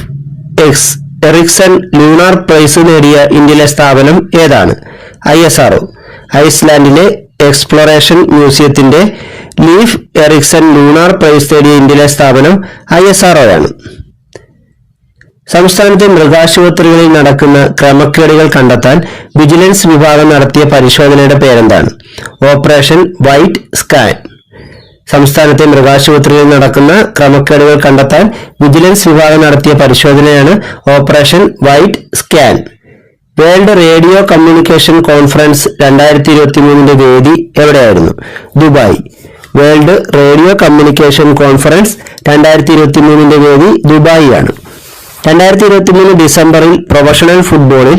എറിക്സൺ ലൂണാർ പ്രൈസ് നേടിയ ഇന്ത്യയിലെ സ്ഥാപനം ഏതാണ്? ISRO. ഐസ്ലാൻഡിലെ എക്സ്പ്ലോറേഷൻ മ്യൂസിയത്തിന്റെ ലീഫ് എറിക്സൺ ലൂണാർ പ്രൈസ് നേടിയ ഇന്ത്യയിലെ സ്ഥാപനം ISRO ആണ്. സംസ്ഥാനത്തെ മൃഗാശുപത്രികളിൽ നടക്കുന്ന ക്രമക്കേടുകൾ കണ്ടെത്താൻ വിജിലൻസ് വിഭാഗം നടത്തിയ പരിശോധനയുടെ പേരെന്താണ്? Operation white scan. സംസ്ഥാനത്തെ മൃഗാശുപത്രികളിൽ നടക്കുന്ന ക്രമക്കേടുകൾ കണ്ടെത്താൻ വിജിലൻസ് വിഭാഗം നടത്തിയ പരിശോധനയാണ് operation white scan. World radio communication conference 2023 വേദി എവിടെയായിരുന്നു? Dubai. World radio communication conference 2023 വേദി ദുബായ് ആണ്. 2023 ഡിസംബറിൽ പ്രൊഫഷണൽ ഫുട്ബോളിൽ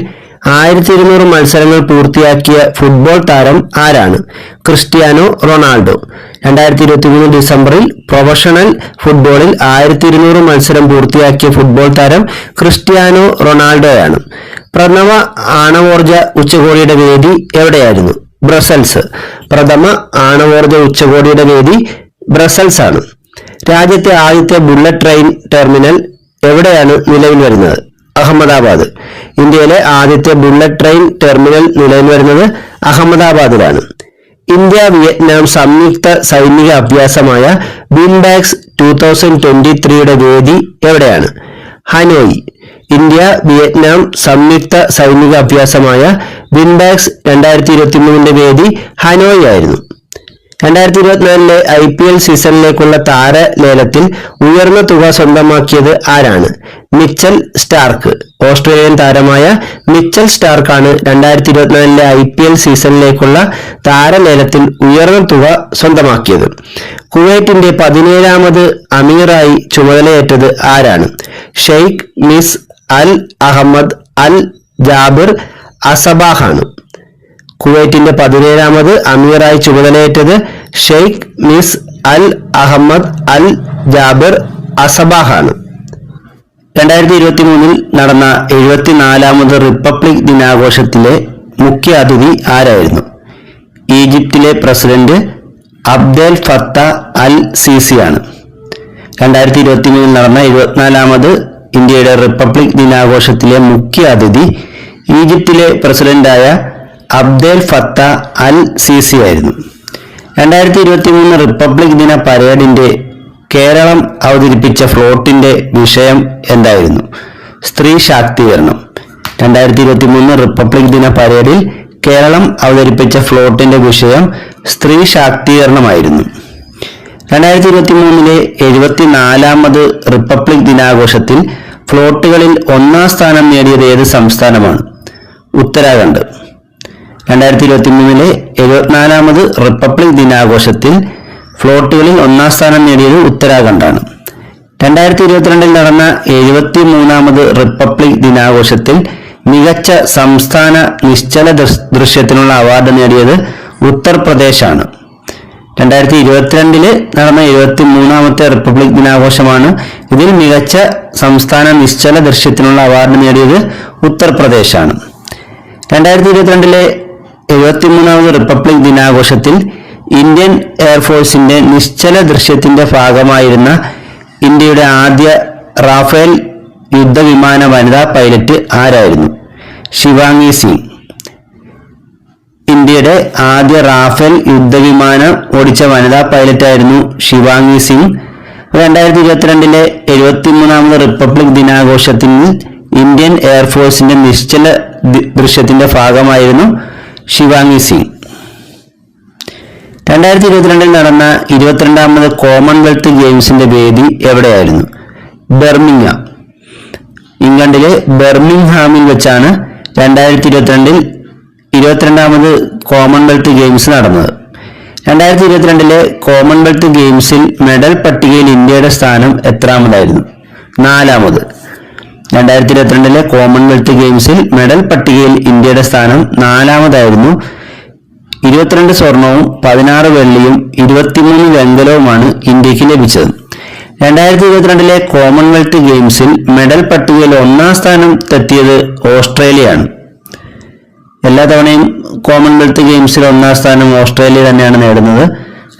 1200 മത്സരങ്ങൾ പൂർത്തിയാക്കിയ ഫുട്ബോൾ താരം ആരാണ്? Cristiano Ronaldo. 2023 ഡിസംബറിൽ പ്രൊഫഷണൽ ഫുട്ബോളിൽ 1200 മത്സരം പൂർത്തിയാക്കിയ ഫുട്ബോൾ താരം ക്രിസ്ത്യാനോ റൊണാൾഡോയാണ്. പ്രഥമ ആണവോർജ ഉച്ചകോടിയുടെ വേദി എവിടെയായിരുന്നു? ബ്രസൽസ്. പ്രഥമ ആണവോർജ ഉച്ചകോടിയുടെ വേദി ബ്രസൽസ് ആണ്. രാജ്യത്തെ ആദ്യത്തെ ബുള്ളറ്റ് ട്രെയിൻ ടെർമിനൽ എവിടെയാണ് നിലവിൽ വരുന്നത്? അഹമ്മദാബാദ്. ഇന്ത്യയിലെ ആദ്യത്തെ ബുള്ളറ്റ് ട്രെയിൻ ടെർമിനൽ നിലവിൽ വരുന്നത് അഹമ്മദാബാദിലാണ്. ഇന്ത്യ വിയറ്റ്നാം സംയുക്ത സൈനിക അഭ്യാസമായ വിൻഡാക്സ് 2023യുടെ വേദി എവിടെയാണ്? ഹനോയി. ഇന്ത്യ വിയറ്റ്നാം സംയുക്ത സൈനിക അഭ്യാസമായ വിൻഡാക്സ് 2023ന്റെ വേദി ഹനോയി ആയിരുന്നു. 2024 IPL സീസണിലേക്കുള്ള താരലേലത്തിൽ ഉയർന്ന തുക സ്വന്തമാക്കിയത് ആരാണ്? Mitchell Starc. ഓസ്ട്രേലിയൻ താരമായ മിച്ചൽ സ്റ്റാർക്കാണ് 2024 IPL സീസണിലേക്കുള്ള താരലേലത്തിൽ ഉയർന്ന തുക സ്വന്തമാക്കിയത്. കുവൈറ്റിന്റെ 17ാമത് അമീറായി ചുമതലയേറ്റത് ആരാണ്? ഷെയ്ഖ് മിസ് അൽ അഹമ്മദ് അൽ ജാബിർ അസബാഹാണ്. കുവൈറ്റിന്റെ 17ാമത് അമീറായി ചുമതലയേറ്റത് ഷെയ്ഖ് മിസ് അൽ അഹമ്മദ് അൽ ജാബിർ അസബാഹാണ്. 2023 നടന്ന 74ാമത് റിപ്പബ്ലിക് ദിനാഘോഷത്തിലെ മുഖ്യ അതിഥി ആരായിരുന്നു? ഈജിപ്തിലെ പ്രസിഡന്റ് അബ്ദേൽ ഫത്ത അൽ സീസിയാണ്. 2023 നടന്ന 74ാമത് ഇന്ത്യയുടെ റിപ്പബ്ലിക് ദിനാഘോഷത്തിലെ മുഖ്യ അതിഥി ഈജിപ്തിലെ പ്രസിഡന്റായ അബ്ദേൽ ഫത്ത അൽ സീസി ആയിരുന്നു. 2023 റിപ്പബ്ലിക് ദിന പരേഡിന്റെ കേരളം അവതരിപ്പിച്ച ഫ്ലോട്ടിന്റെ വിഷയം എന്തായിരുന്നു? സ്ത്രീ ശാക്തീകരണം. 2023 റിപ്പബ്ലിക് ദിന പരേഡിൽ കേരളം അവതരിപ്പിച്ച ഫ്ലോട്ടിന്റെ വിഷയം സ്ത്രീ ശാക്തീകരണമായിരുന്നു. 2023 74ാമത് റിപ്പബ്ലിക് ദിനാഘോഷത്തിൽ ഫ്ലോട്ടുകളിൽ ഒന്നാം സ്ഥാനം നേടിയത് ഏത് സംസ്ഥാനമാണ്? ഉത്തരാഖണ്ഡ്. 2023 74ാമത് റിപ്പബ്ലിക് ദിനാഘോഷത്തിൽ ഫ്ലോട്ടുകളിൽ ഒന്നാം സ്ഥാനം നേടിയത് ഉത്തരാഖണ്ഡാണ്. 2022 നടന്ന 73ാമത് റിപ്പബ്ലിക് ദിനാഘോഷത്തിൽ മികച്ച സംസ്ഥാന നിശ്ചല ദൃശ്യത്തിനുള്ള അവാർഡ് നേടിയത് ഉത്തർപ്രദേശാണ്. 2022 നടന്ന 73ാമത്തെ റിപ്പബ്ലിക് ദിനാഘോഷമാണ്. ഇതിൽ മികച്ച സംസ്ഥാന നിശ്ചല ദൃശ്യത്തിനുള്ള അവാർഡ് നേടിയത് ഉത്തർപ്രദേശാണ്. 2022 73ാമത് റിപ്പബ്ലിക് ദിനാഘോഷത്തിൽ ഇന്ത്യൻ എയർഫോഴ്സിന്റെ നിശ്ചല ദൃശ്യത്തിന്റെ ഭാഗമായിരുന്ന ഇന്ത്യയുടെ ആദ്യ റാഫേൽ യുദ്ധവിമാന വനിതാ പൈലറ്റ് ആരായിരുന്നു? ശിവാംഗി സിംഗ്. ഇന്ത്യയുടെ ആദ്യ റാഫേൽ യുദ്ധവിമാനം ഓടിച്ച വനിതാ പൈലറ്റായിരുന്നു ശിവാംഗി സിംഗ്. 2022 73ാമത് റിപ്പബ്ലിക് ദിനാഘോഷത്തിൽ ഇന്ത്യൻ എയർഫോഴ്സിന്റെ നിശ്ചല ദൃശ്യത്തിന്റെ ഭാഗമായിരുന്നു ശിവാംഗി സിംഗ്. 2022 നടന്ന 22ാമത് കോമൺവെൽത്ത് ഗെയിംസിന്റെ വേദി എവിടെയായിരുന്നു? ബർമിംഗ്ഹാം. ഇംഗ്ലണ്ടിലെ ബർമിംഗ്ഹാമിൽ വെച്ചാണ് 2022 22ാമത് കോമൺവെൽത്ത് ഗെയിംസ് നടന്നത്. 2022 കോമൺവെൽത്ത് ഗെയിംസിൽ മെഡൽ പട്ടികയിൽ ഇന്ത്യയുടെ സ്ഥാനം എത്രാമതായിരുന്നു? 4ാമത്. 2022 കോമൺവെൽത്ത് ഗെയിംസിൽ മെഡൽ പട്ടികയിൽ ഇന്ത്യയുടെ സ്ഥാനം 4ാമതായിരുന്നു. 22 സ്വർണവും 16 വെള്ളിയും 23 വെങ്കലവുമാണ് ഇന്ത്യക്ക് ലഭിച്ചത്. 2022 കോമൺവെൽത്ത് ഗെയിംസിൽ മെഡൽ പട്ടികയിൽ 1ാം സ്ഥാനം എത്തിയത് ഓസ്ട്രേലിയയാണ്. എല്ലാ തവണയും കോമൺവെൽത്ത് ഗെയിംസിൽ 1ാം സ്ഥാനം ഓസ്ട്രേലിയ തന്നെയാണ് നേടുന്നത്.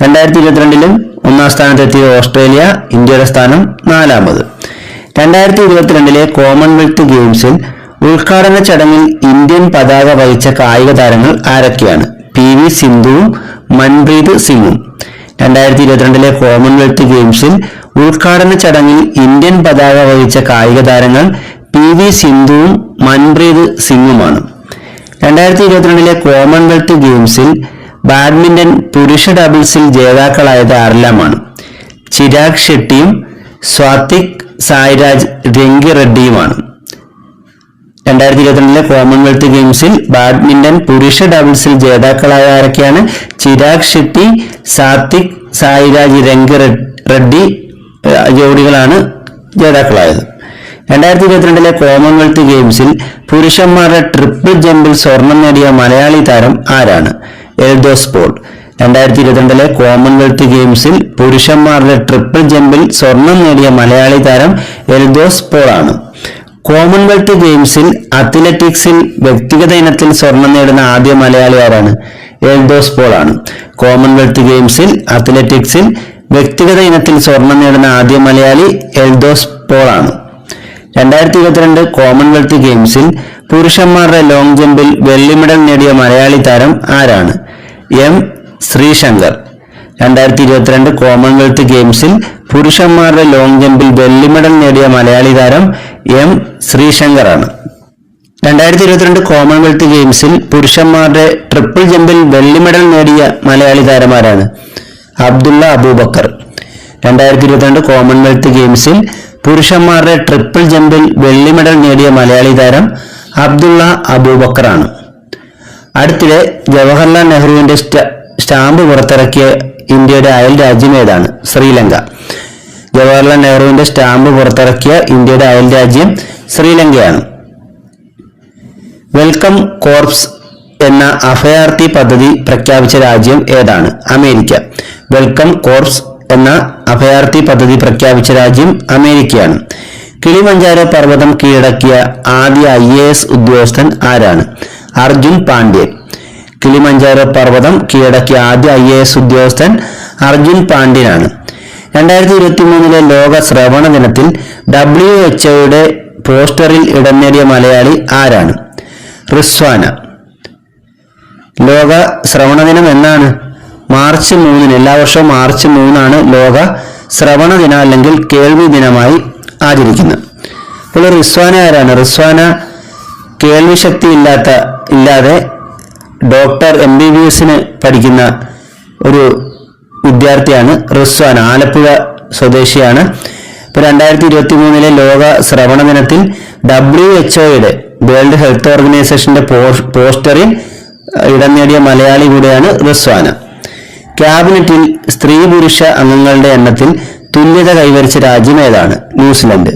2022 1ാം സ്ഥാനത്തെത്തിയ ഓസ്ട്രേലിയ, ഇന്ത്യയുടെ സ്ഥാനം 4ാമത്. 2022 കോമൺവെൽത്ത് ഗെയിംസിൽ ഉദ്ഘാടന ചടങ്ങിൽ ഇന്ത്യൻ പതാക വഹിച്ച കായിക താരങ്ങൾ ആരൊക്കെയാണ്? PV സിന്ധുവും മൻപ്രീത് സിംഗും. 2022 കോമൺവെൽത്ത് ഗെയിംസിൽ ഉദ്ഘാടന ചടങ്ങിൽ ഇന്ത്യൻ പതാക വഹിച്ച കായിക താരങ്ങൾ PV സിന്ധുവും മൻപ്രീത് സിംഗുമാണ്. 2022 കോമൺവെൽത്ത് ഗെയിംസിൽ ബാഡ്മിന്റൺ പുരുഷ ഡബിൾസിൽ ജേതാക്കളായത് ആരെല്ലാമാണ്? ചിരാഗ് ഷെട്ടിയും സ്വാതിക് സായിരാജ് രംഗി റെഡ്ഡിയുമാണ്. 2022 കോമൺവെൽത്ത് ഗെയിംസിൽ ബാഡ്മിന്റൺ പുരുഷ ഡബിൾസിൽ ജേതാക്കളായ ആരൊക്കെയാണ്? ചിരാഗ് ഷെട്ടി, സാത്വിക് സായിരാജ് രംഗി റെഡ്ഡി ജോഡികളാണ് ജേതാക്കളായത്. 2022 കോമൺവെൽത്ത് ഗെയിംസിൽ പുരുഷന്മാരുടെ ട്രിപ്പിൾ ജമ്പിൽ സ്വർണം നേടിയ മലയാളി താരം ആരാണ്? എൽദോസ് പോൾ. 2022 കോമൺവെൽത്ത് ഗെയിംസിൽ പുരുഷന്മാരുടെ ട്രിപ്പിൾ ജമ്പിൽ സ്വർണം നേടിയ മലയാളി താരം എൽദോസ് പോൾ ആണ്. കോമൺവെൽത്ത് ഗെയിംസിൽ അത്ലറ്റിക്സിൽ വ്യക്തിഗത ഇനത്തിൽ സ്വർണം നേടുന്ന ആദ്യ മലയാളി ആരാണ്? എൽദോസ് പോൾ ആണ്. കോമൺവെൽത്ത് ഗെയിംസിൽ അത്ലറ്റിക്സിൽ വ്യക്തിഗത ഇനത്തിൽ സ്വർണം നേടുന്ന ആദ്യ മലയാളി എൽദോസ് പോൾ ആണ്. 2022 കോമൺവെൽത്ത് ഗെയിംസിൽ പുരുഷന്മാരുടെ ലോങ് ജമ്പിൽ വെള്ളി മെഡൽ നേടിയ മലയാളി താരം ആരാണ്? M ശ്രീശങ്കർ. 2022 കോമൺവെൽത്ത് ഗെയിംസിൽ പുരുഷന്മാരുടെ ലോങ് ജമ്പിൽ വെള്ളി മെഡൽ നേടിയ മലയാളി താരം M ശ്രീശങ്കർ ആണ്. 2022 കോമൺവെൽത്ത് ഗെയിംസിൽ പുരുഷന്മാരുടെ ട്രിപ്പിൾ ജമ്പിൽ വെള്ളി മെഡൽ നേടിയ മലയാളി താരമാരാണ്? അബ്ദുള്ള അബൂബക്കർ. 2022 കോമൺവെൽത്ത് ഗെയിംസിൽ പുരുഷന്മാരുടെ ട്രിപ്പിൾ ജമ്പിൽ വെള്ളി മെഡൽ നേടിയ മലയാളി താരം അബ്ദുള്ള അബൂബക്കർ ആണ്. അടുത്തിടെ ജവഹർലാൽ നെഹ്റുവിന്റെ സ്റ്റാമ്പ് പുറത്തിറക്കിയ ഇന്ത്യയുടെ അയൽ രാജ്യം ഏതാണ്? ശ്രീലങ്ക. ജവഹർലാൽ നെഹ്റുവിന്റെ സ്റ്റാമ്പ് പുറത്തിറക്കിയ ഇന്ത്യയുടെ അയൽ രാജ്യം ശ്രീലങ്കയാണ്. വെൽക്കം കോർപ്സ് എന്ന അഭയാർത്ഥി പദ്ധതി പ്രഖ്യാപിച്ച രാജ്യം ഏതാണ്? അമേരിക്ക. വെൽക്കം കോർപ്സ് എന്ന അഭയാർത്ഥി പദ്ധതി പ്രഖ്യാപിച്ച രാജ്യം അമേരിക്കയാണ്. കിളിമഞ്ചാരോ പർവ്വതം കീഴടക്കിയ ആദ്യ IAS ഉദ്യോഗസ്ഥൻ ആരാണ്? അർജുൻ പാണ്ഡ്യൻ. കിളിമഞ്ചാരോ പർവ്വതം കീഴടക്കിയ ആദ്യ IAS ഉദ്യോഗസ്ഥൻ അർജുൻ പാണ്ഡ്യനാണ്. 2023 ലോക ശ്രവണ ദിനത്തിൽ WHO പോസ്റ്ററിൽ ഇടം നേടിയ മലയാളി ആരാണ്? റിസ്വാന. ലോക ശ്രവണ ദിനം എന്നാണ്? മാർച്ച് 3. എല്ലാ വർഷവും മാർച്ച് 3 ലോക ശ്രവണ ദിനം അല്ലെങ്കിൽ കേൾവി ദിനമായി ആചരിക്കുന്നത്. അപ്പോൾ റിസ്വാന ആരാണ്? റിസ്വാന കേൾവി ശക്തി ഇല്ലാതെ ഡോക്ടർ MBBS പഠിക്കുന്ന ഒരു വിദ്യാർത്ഥിയാണ് റിസ്വാന. ആലപ്പുഴ സ്വദേശിയാണ്. ഇപ്പോൾ 2023 ലോക ശ്രവണ ദിനത്തിൽ WHO വേൾഡ് ഹെൽത്ത് ഓർഗനൈസേഷന്റെ പോസ്റ്ററിൽ ഇടം നേടിയ മലയാളി കൂടെയാണ് റിസ്വാന. ക്യാബിനറ്റിൽ സ്ത്രീ പുരുഷ അംഗങ്ങളുടെ എണ്ണത്തിൽ തുല്യത കൈവരിച്ച രാജ്യം ഏതാണ്? ന്യൂസിലൻഡ്.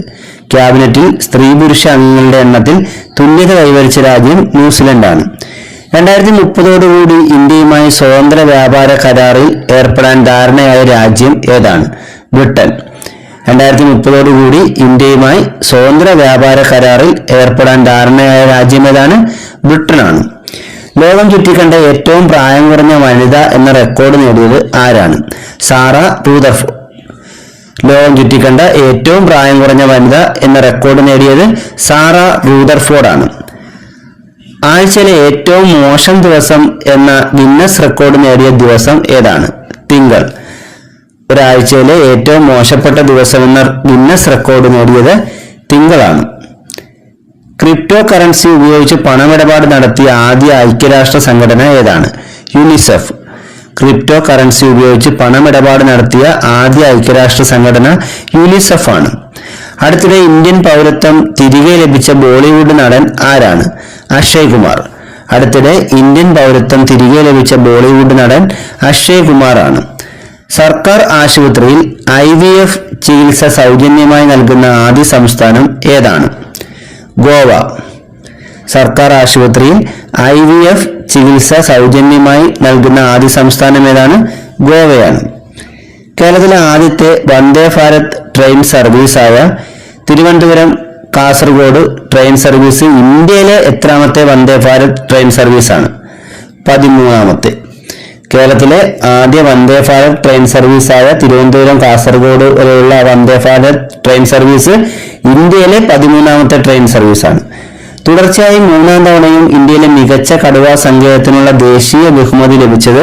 ക്യാബിനറ്റിൽ സ്ത്രീ പുരുഷ അംഗങ്ങളുടെ എണ്ണത്തിൽ തുല്യത കൈവരിച്ച രാജ്യം ന്യൂസിലൻഡാണ്. 2030 ഇന്ത്യയുമായി സ്വതന്ത്ര വ്യാപാര കരാറിൽ ഏർപ്പെടാൻ ധാരണയായ രാജ്യം ഏതാണ്? ബ്രിട്ടൻ. 2030 ഇന്ത്യയുമായി സ്വതന്ത്ര വ്യാപാര കരാറിൽ ഏർപ്പെടാൻ ധാരണയായ രാജ്യം ഏതാണ്? ബ്രിട്ടനാണ്. ലോകം ചുറ്റിക്കണ്ട ഏറ്റവും പ്രായം കുറഞ്ഞ വനിത എന്ന റെക്കോർഡ് നേടിയത് ആരാണ്? Sara Rutherford. ലോകം ചുറ്റിക്കണ്ട ഏറ്റവും പ്രായം കുറഞ്ഞ വനിത എന്ന റെക്കോർഡ് നേടിയത് സാറ റൂദർഫോർഡ് ആണ്. ആഴ്ചയിലെ ഏറ്റവും മോശം ദിവസം എന്ന ഗിന്നസ് റെക്കോർഡ് നേടിയ ദിവസം ഏതാണ്? തിങ്കൾ. ഒരാഴ്ചയിലെ ഏറ്റവും മോശപ്പെട്ട ദിവസം എന്ന ഗിന്നസ് റെക്കോർഡ് നേടിയത് തിങ്കളാണ്. ക്രിപ്റ്റോ കറൻസി ഉപയോഗിച്ച് പണമിടപാട് നടത്തിയ ആദ്യ ഐക്യരാഷ്ട്ര സംഘടന ഏതാണ്? യുനിസെഫ്. ക്രിപ്റ്റോ കറൻസി ഉപയോഗിച്ച് പണമിടപാട് നടത്തിയ ആദ്യ ഐക്യരാഷ്ട്ര സംഘടന യുനിസെഫ് ആണ്. അടുത്തിടെ ഇന്ത്യൻ പൗരത്വം തിരികെ ലഭിച്ച ബോളിവുഡ് നടൻ ആരാണ്? അക്ഷയ് കുമാർ. അടുത്തിടെ ഇന്ത്യൻ പൗരത്വം തിരികെ ലഭിച്ച ബോളിവുഡ് നടൻ അക്ഷയ് കുമാർ ആണ്. സർക്കാർ ആശുപത്രിയിൽ IVF ചികിത്സ സൗജന്യമായി നൽകുന്ന ആദ്യ സംസ്ഥാനം ഏതാണ്? ഗോവ. സർക്കാർ ആശുപത്രിയിൽ IVF ചികിത്സ സൗജന്യമായി നൽകുന്ന ആദ്യ സംസ്ഥാനം ഏതാണ്? ഗോവയാണ്. കേരളത്തിലെ ആദ്യത്തെ വന്ദേ ഭാരത് ട്രെയിൻ സർവീസായ തിരുവനന്തപുരം കാസർഗോഡ് ട്രെയിൻ സർവീസ് ഇന്ത്യയിലെ എത്രാമത്തെ വന്ദേ ഭാരത് ട്രെയിൻ സർവീസാണ്? 13ാമത്തെ. കേരളത്തിലെ ആദ്യ വന്ദേ ഭാരത് ട്രെയിൻ സർവീസായ തിരുവനന്തപുരം കാസർഗോഡ് വരെയുള്ള വന്ദേ ഭാരത് ട്രെയിൻ സർവീസ് ഇന്ത്യയിലെ 13ാമത്തെ ട്രെയിൻ സർവീസാണ്. തുടർച്ചയായി 3ാം തവണയും ഇന്ത്യയിലെ മികച്ച കടുവാ സങ്കേതത്തിനുള്ള ദേശീയ ബഹുമതി ലഭിച്ചത്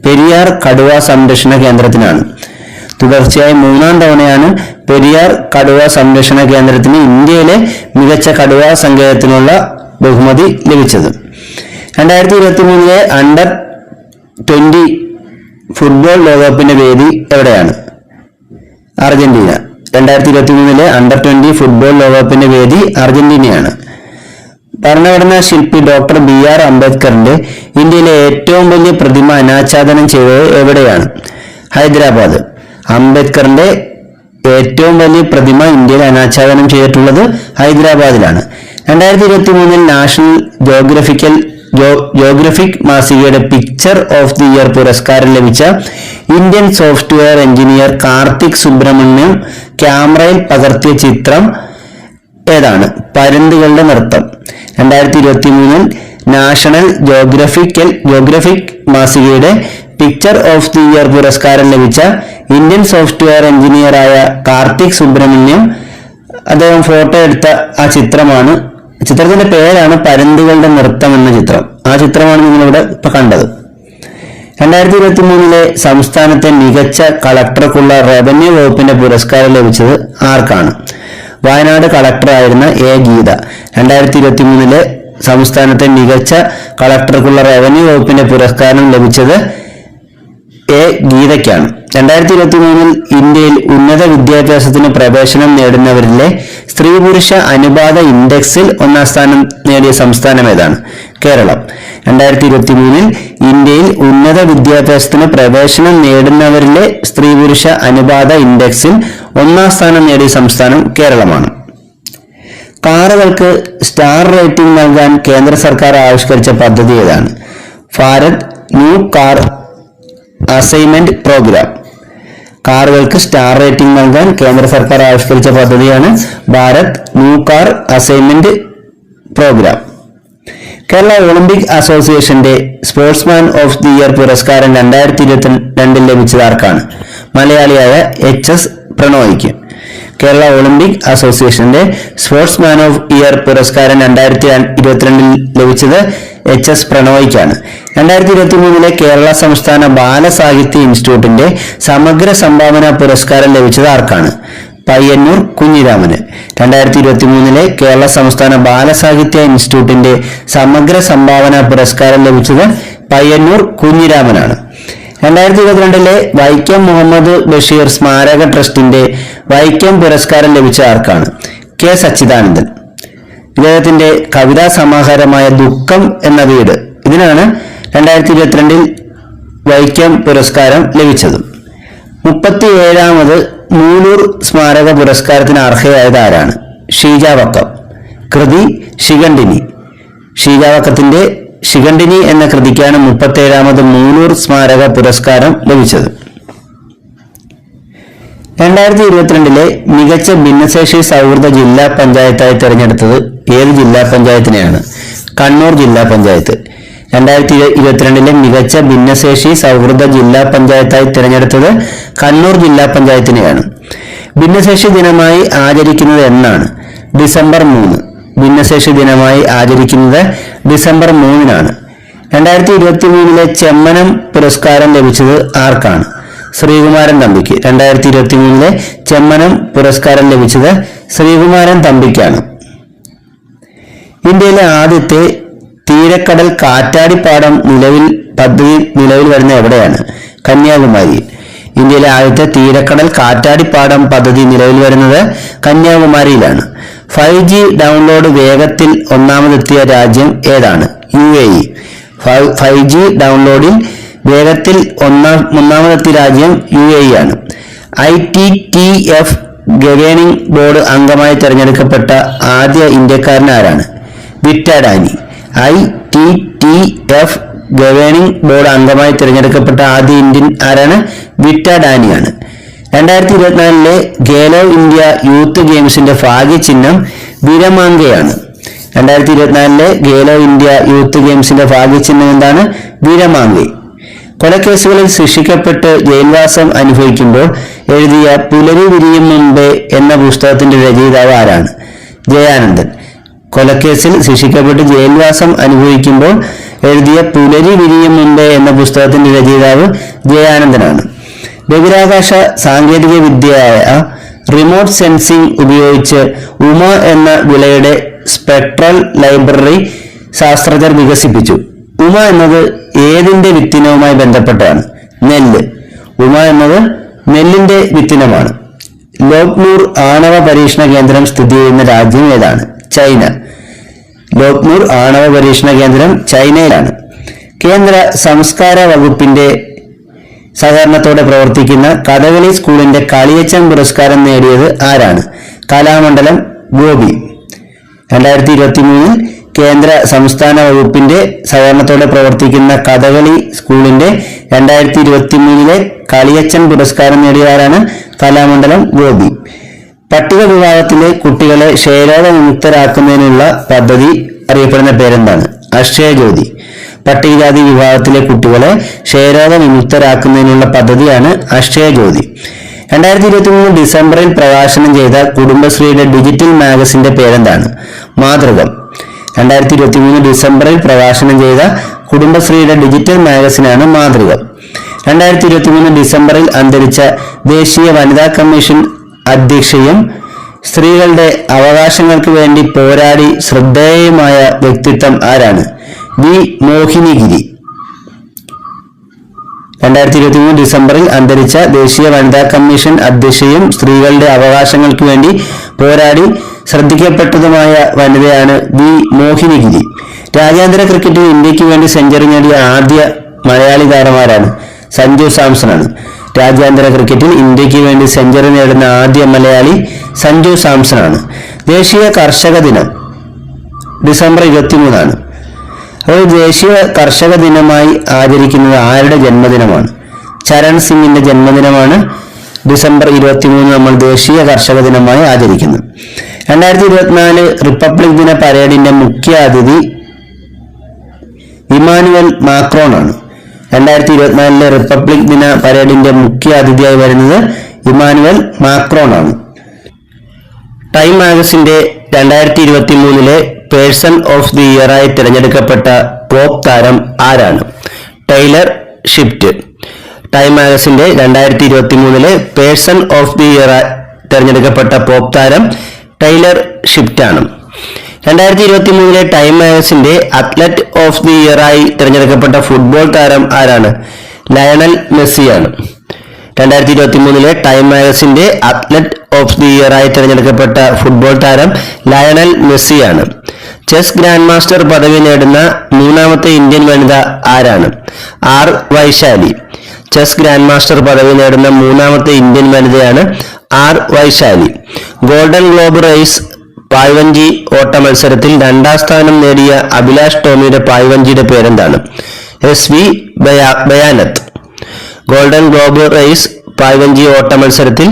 പെരിയാർ കടുവാ സംരക്ഷണ കേന്ദ്രത്തിനാണ്. തുടർച്ചയായി 3ാം തവണയാണ് പെരിയാർ കടുവാ സംരക്ഷണ കേന്ദ്രത്തിന് ഇന്ത്യയിലെ മികച്ച കടുവാ സങ്കേതത്തിനുള്ള ബഹുമതി ലഭിച്ചത്. 2023 അണ്ടർ 20 ഫുട്ബോൾ ലോകകപ്പിന്റെ വേദി എവിടെയാണ്? അർജന്റീന. 2023 അണ്ടർ 20 ഫുട്ബോൾ ലോകകപ്പിന്റെ വേദി അർജന്റീനയാണ്. ഭരണഘടനാ ശില്പി ഡോക്ടർ BR അംബേദ്കറിന്റെ ഇന്ത്യയിലെ ഏറ്റവും വലിയ പ്രതിമ അനാച്ഛാദനം ചെയ്തത് എവിടെയാണ്? ഹൈദരാബാദ്. അംബേദ്കറിന്റെ ഏറ്റവും വലിയ പ്രതിമ ഇന്ത്യയിൽ അനാച്ഛാദനം ചെയ്തിട്ടുള്ളത് ഹൈദരാബാദിലാണ്. 2023 നാഷണൽ ജോഗ്രഫിക് മാസികയുടെ പിക്ചർ ഓഫ് ദി ഇയർ പുരസ്കാരം ലഭിച്ച Indian software engineer Karthik Subrahmanyam ക്യാമറയിൽ പകർത്തിയ ചിത്രം ഏതാണ്? പരുന്തുകളുടെ നൃത്തം. 2023 നാഷണൽ ജോഗ്രഫിക് മാസികയുടെ പിക്ചർ ഓഫ് ദി ഇയർ പുരസ്കാരം ലഭിച്ച ഇന്ത്യൻ സോഫ്റ്റ്വെയർ എഞ്ചിനീയറായ കാർത്തിക് സുബ്രഹ്മണ്യം അദ്ദേഹം ഫോട്ടോ എടുത്ത ആ ചിത്രമാണ്. ചിത്രത്തിന്റെ പേരാണ് പരുന്തുകളുടെ നൃത്തം എന്ന ചിത്രം. ആ ചിത്രമാണ് നിങ്ങളിവിടെ ഇപ്പൊ കണ്ടത്. 2023 സംസ്ഥാനത്തെ മികച്ച കളക്ടർക്കുള്ള റവന്യൂ വകുപ്പിന്റെ പുരസ്കാരം ലഭിച്ചത് ആർക്കാണ്? വയനാട് കളക്ടറായിരുന്ന ഗീത. 2023 സംസ്ഥാനത്തെ മികച്ച കളക്ടർക്കുള്ള റവന്യൂ വകുപ്പിന്റെ പുരസ്കാരം ലഭിച്ചത് ഗീതയ്ക്കാണ്. 2023 ഇന്ത്യയിൽ ഉന്നത വിദ്യാഭ്യാസത്തിന് പ്രവേശനം നേടുന്നവരിലെ സ്ത്രീ പുരുഷ അനുപാത ഇൻഡെക്സിൽ 1ാം സ്ഥാനം നേടിയ സംസ്ഥാനം ഏതാണ്? കേരളം. 2023 ഇന്ത്യയിൽ ഉന്നത വിദ്യാഭ്യാസത്തിന് പ്രവേശനം നേടുന്നവരിലെ സ്ത്രീ പുരുഷ അനുപാത ഇൻഡെക്സിൽ 1ാം സ്ഥാനം നേടിയ സംസ്ഥാനം കേരളമാണ്. കാറുകൾക്ക് സ്റ്റാർ റേറ്റിംഗ് നൽകാൻ കേന്ദ്ര സർക്കാർ ആവിഷ്കരിച്ച പദ്ധതി ഏതാണ്? Bharat new car assignment program. കാറുകൾക്ക് സ്റ്റാർ റേറ്റിംഗ് നൽകാൻ കേന്ദ്ര സർക്കാർ ആവിഷ്കരിച്ച പദ്ധതിയാണ് Bharat new car assignment program. Kerala Olympic അസോസിയേഷന്റെ സ്പോർട്സ്മാൻ ഓഫ് ദി ഇയർ പുരസ്കാരം 2022 ലഭിച്ചത് ആർക്കാണ്? മലയാളിയായ HS പ്രണോയ്ക്ക്. കേരള ഒളിമ്പിക് അസോസിയേഷന്റെ സ്പോർട്സ്മാൻ ഓഫ് ഇയർ പുരസ്കാരം 2022 ലഭിച്ചത് HS പ്രണോയ്ക്കാണ്. 2023 കേരള സംസ്ഥാന ബാലസാഹിത്യ ഇൻസ്റ്റിറ്റ്യൂട്ടിന്റെ സമഗ്ര സംഭാവന പുരസ്കാരം ലഭിച്ചത് ആർക്കാണ്? പയ്യന്നൂർ കുഞ്ഞിരാമന്. 2023 കേരള സംസ്ഥാന ബാലസാഹിത്യ ഇൻസ്റ്റിറ്റ്യൂട്ടിന്റെ സമഗ്ര സംഭാവന പുരസ്കാരം ലഭിച്ചത് പയ്യന്നൂർ കുഞ്ഞിരാമനാണ്. 2022 വൈക്കം മുഹമ്മദ് ബഷീർ സ്മാരക ട്രസ്റ്റിന്റെ വൈക്കം പുരസ്കാരം ലഭിച്ച ആർക്കാണ്? K സച്ചിദാനന്ദൻ. ഇദ്ദേഹത്തിന്റെ കവിതാ സമാഹാരമായ ദുഃഖം എന്ന വീട്, ഇതിനാണ് 2022 വൈക്കം പുരസ്കാരം ലഭിച്ചത്. 37ാമത് മൂലൂർ സ്മാരക പുരസ്കാരത്തിന് അർഹയായത് ആരാണ്? ഷീജ വക്കം. കൃതി ശിഖണ്ഡിനി. ഷീജ വക്കത്തിന്റെ ശിഖണ്ഡിനി എന്ന കൃതിക്കാണ് 37ാമത് മൂലൂർ സ്മാരക പുരസ്കാരം ലഭിച്ചത്. 2022 മികച്ച ഭിന്നശേഷി സൗഹൃദ ജില്ലാ പഞ്ചായത്തായി തെരഞ്ഞെടുത്തത് ഏത് ജില്ലാ പഞ്ചായത്തിനെയാണ്? കണ്ണൂർ ജില്ലാ പഞ്ചായത്ത്. 2022 മികച്ച ഭിന്നശേഷി സൗഹൃദ ജില്ലാ പഞ്ചായത്തായി തിരഞ്ഞെടുത്തത് കണ്ണൂർ ജില്ലാ പഞ്ചായത്തിനെയാണ്. ഭിന്നശേഷി ദിനമായി ആചരിക്കുന്നത് എന്നാണ്? ഡിസംബർ 3. ഭിന്നശേഷി ദിനമായി ആചരിക്കുന്നത് ഡിസംബർ 3-നാണ്. 2023 ചെമ്മനം പുരസ്കാരം ലഭിച്ചത് ആർക്കാണ്? ശ്രീകുമാരൻ തമ്പിക്ക്. 2023 ചെമ്മനം പുരസ്കാരം ലഭിച്ചത് ശ്രീകുമാരൻ തമ്പിക്കാണ്. ഇന്ത്യയിലെ ആദ്യത്തെ തീരക്കടൽ കാറ്റാടിപ്പാടം പദ്ധതി നിലവിൽ വരുന്ന എവിടെയാണ്? കന്യാകുമാരി. ഇന്ത്യയിലെ ആദ്യത്തെ തീരക്കടൽ കാറ്റാടിപ്പാടം പദ്ധതി നിലവിൽ വരുന്നത് കന്യാകുമാരിയിലാണ്. 5G ഡൗൺലോഡ് വേഗത്തിൽ ഒന്നാമതെത്തിയ രാജ്യം ഏതാണ്? UAE. 5G ഡൗൺലോഡിൽ വേഗത്തിൽ ഒന്നാമതെത്തിയ രാജ്യം UAE ആണ്. ITTF ഗവേണിംഗ് ബോർഡ് അംഗമായി തിരഞ്ഞെടുക്കപ്പെട്ട ആദ്യ ഇന്ത്യക്കാരൻ ആരാണ്? വിറ്റ ഡാനി. ITTF ഗവേണിംഗ് ബോർഡ് അംഗമായി തിരഞ്ഞെടുക്കപ്പെട്ട ആദ്യ ഇന്ത്യൻ ആരാണ്? വിറ്റ ഡാനിയാണ്. 2024 ഖേലോ ഇന്ത്യ യൂത്ത് ഗെയിംസിന്റെ ഭാഗ്യചിഹ്നം വീരമാങ്കയാണ്. 2024 ഖേലോ ഇന്ത്യ യൂത്ത് ഗെയിംസിന്റെ ഭാഗ്യചിഹ്നം എന്താണ്? വീരമാങ്കൈ. കൊലക്കേസുകളിൽ ശിക്ഷിക്കപ്പെട്ട് ജയിൽവാസം അനുഭവിക്കുമ്പോൾ എഴുതിയ പുലരി വിരിയും മുമ്പേ എന്ന പുസ്തകത്തിന്റെ രചയിതാവ് ആരാണ്? ജയാനന്ദൻ. കൊലക്കേസിൽ ശിക്ഷിക്കപ്പെട്ട് ജയിൽവാസം അനുഭവിക്കുമ്പോൾ എഴുതിയ പുലരി വിരിയും മുമ്പേ എന്ന പുസ്തകത്തിന്റെ രചയിതാവ് ജയാനന്ദനാണ്. ബഹിരാകാശ സാങ്കേതിക വിദ്യയായ റിമോട്ട് സെൻസിംഗ് ഉപയോഗിച്ച് ഉമ എന്ന വിളയുടെ സ്പെക്ട്രൽ ലൈബ്രറി ശാസ്ത്രജ്ഞർ വികസിപ്പിച്ചു. ഉമ എന്നത് ഏതിന്റെ വിത്തിനവുമായി ബന്ധപ്പെട്ടാണ്? നെല്ല്. ഉമ എന്നത് നെല്ലിന്റെ വിത്തിനമാണ്. ലോക്നൂർ ആണവ പരീക്ഷണ കേന്ദ്രം സ്ഥിതി ചെയ്യുന്ന രാജ്യം ഏതാണ്? ചൈന. ലോക്നൂർ ആണവ പരീക്ഷണ കേന്ദ്രം ചൈനയിലാണ്. കേന്ദ്ര സംസ്കാര വകുപ്പിന്റെ സഹകരണത്തോടെ പ്രവർത്തിക്കുന്ന കഥകളി സ്കൂളിന്റെ കളിയച്ചൻ പുരസ്കാരം നേടിയത് ആരാണ്? കലാമണ്ഡലം ഗോപി. 2023 കേന്ദ്ര സംസ്ഥാന വകുപ്പിന്റെ സഹകരണത്തോടെ പ്രവർത്തിക്കുന്ന കഥകളി സ്കൂളിന്റെ 2023 കളിയച്ചൻ പുരസ്കാരം നേടിയ ആരാണ്? കലാമണ്ഡലം ഗോപി. പട്ടിക വിഭാഗത്തിലെ കുട്ടികളെ ക്ഷയരോഗ വിമുക്തരാക്കുന്നതിനുള്ള പദ്ധതി അറിയപ്പെടുന്ന പേരെന്താണ്? അക്ഷയജ്യോതി. പട്ടികജാതി വിഭാഗത്തിലെ കുട്ടികളെ ക്ഷയരോഗ വിമുക്തരാക്കുന്നതിനുള്ള പദ്ധതിയാണ് അക്ഷയജ്യോതി. 2023 ഡിസംബറിൽ പ്രകാശനം ചെയ്ത കുടുംബശ്രീയുടെ ഡിജിറ്റൽ മാഗസിന്റെ പേരെന്താണ്? മാതൃകം. 2023 ഡിസംബറിൽ പ്രകാശനം ചെയ്ത കുടുംബശ്രീയുടെ ഡിജിറ്റൽ മാഗസിനാണ് മാതൃകം. 2023 ഡിസംബറിൽ അന്തരിച്ച ദേശീയ വനിതാ കമ്മീഷൻ അധ്യക്ഷയും സ്ത്രീകളുടെ അവകാശങ്ങൾക്ക് വേണ്ടി പോരാടി ശ്രദ്ധേയമായ വ്യക്തിത്വം ആരാണ്? വി മോഹിനിഗിരി. 2023 ഡിസംബറിൽ അന്തരിച്ച ദേശീയ വനിതാ കമ്മീഷൻ അധ്യക്ഷയും സ്ത്രീകളുടെ അവകാശങ്ങൾക്ക് വേണ്ടി പോരാടി ശ്രദ്ധിക്കപ്പെട്ടതുമായ വനിതയാണ് വി മോഹിനിഗിരി. രാജ്യാന്തര ക്രിക്കറ്റിൽ ഇന്ത്യക്ക് വേണ്ടി സെഞ്ചുറി നേടിയ ആദ്യ മലയാളി താരമാരാണ്? സഞ്ജു സാംസണാണ്. രാജ്യാന്തര ക്രിക്കറ്റിൽ ഇന്ത്യക്ക് വേണ്ടി സെഞ്ചുറി നേടുന്ന ആദ്യ മലയാളി സഞ്ജു സാംസണാണ്. ദേശീയ കർഷക ദിനം ഡിസംബർ 23-ആണ്. അപ്പോൾ ദേശീയ കർഷക ദിനമായി ആചരിക്കുന്നത് ആരുടെ ജന്മദിനമാണ്? ചരൺ സിംഗിന്റെ ജന്മദിനമാണ് ഡിസംബർ 23 നമ്മൾ ദേശീയ കർഷക ദിനമായി ആചരിക്കുന്നത്. 2024 റിപ്പബ്ലിക് ദിന പരേഡിന്റെ മുഖ്യ അതിഥി ഇമാനുവൽ മാക്രോൺ ആണ്. 2024 റിപ്പബ്ലിക് ദിന പരേഡിന്റെ മുഖ്യ അതിഥിയായി വരുന്നത് ഇമാനുവൽ മാക്രോൺ ആണ്. ടൈം മാഗസിന്റെ 2023 പേഴ്സൺ ഓഫ് ദി ഇയറായി തിരഞ്ഞെടുക്കപ്പെട്ട പോപ്പ് താരം ആരാണ്? Taylor Swift. ടൈം മാഗസിന്റെ 2023 പേഴ്സൺ ഓഫ് ദി ഇയറായി തിരഞ്ഞെടുക്കപ്പെട്ട പോപ്പ് താരം ടൈലർ ഷിഫ്റ്റ് ആണ്. 2023 ടൈം മാഗസിന്റെ അത്ലറ്റ് ഓഫ് ദി ഇയറായി തിരഞ്ഞെടുക്കപ്പെട്ട ഫുട്ബോൾ താരം ആരാണ്? ലയണൽ മെസ്സിയാണ്. 2023 ടൈം മാഗസിന്റെ അത്ലറ്റ് ഓഫ് ദി ഇയറായി തിരഞ്ഞെടുക്കപ്പെട്ട ഫുട്ബോൾ താരം ലയണൽ മെസ്സിയാണ്. ചെസ് ഗ്രാൻഡ് മാസ്റ്റർ പദവി നേടുന്ന മൂന്നാമത്തെ ഇന്ത്യൻ വനിത ആരാണ്? R Vaishali. Chess grandmaster പദവി നേടുന്ന മൂന്നാമത്തെ ഇന്ത്യൻ വനിതയാണ് R Vaishali. Golden globe race പായ്വഞ്ചി ഓട്ട മത്സരത്തിൽ 2ാം സ്ഥാനം നേടിയ അഭിലാഷ് ടോമിയുടെ പായ്വഞ്ചിയുടെ പേരെന്താണ്? SV ബയാനത്ത്. ഗോൾഡൻ ഗ്ലോബ് റേസ് പായ്വഞ്ചി ഓട്ട മത്സരത്തിൽ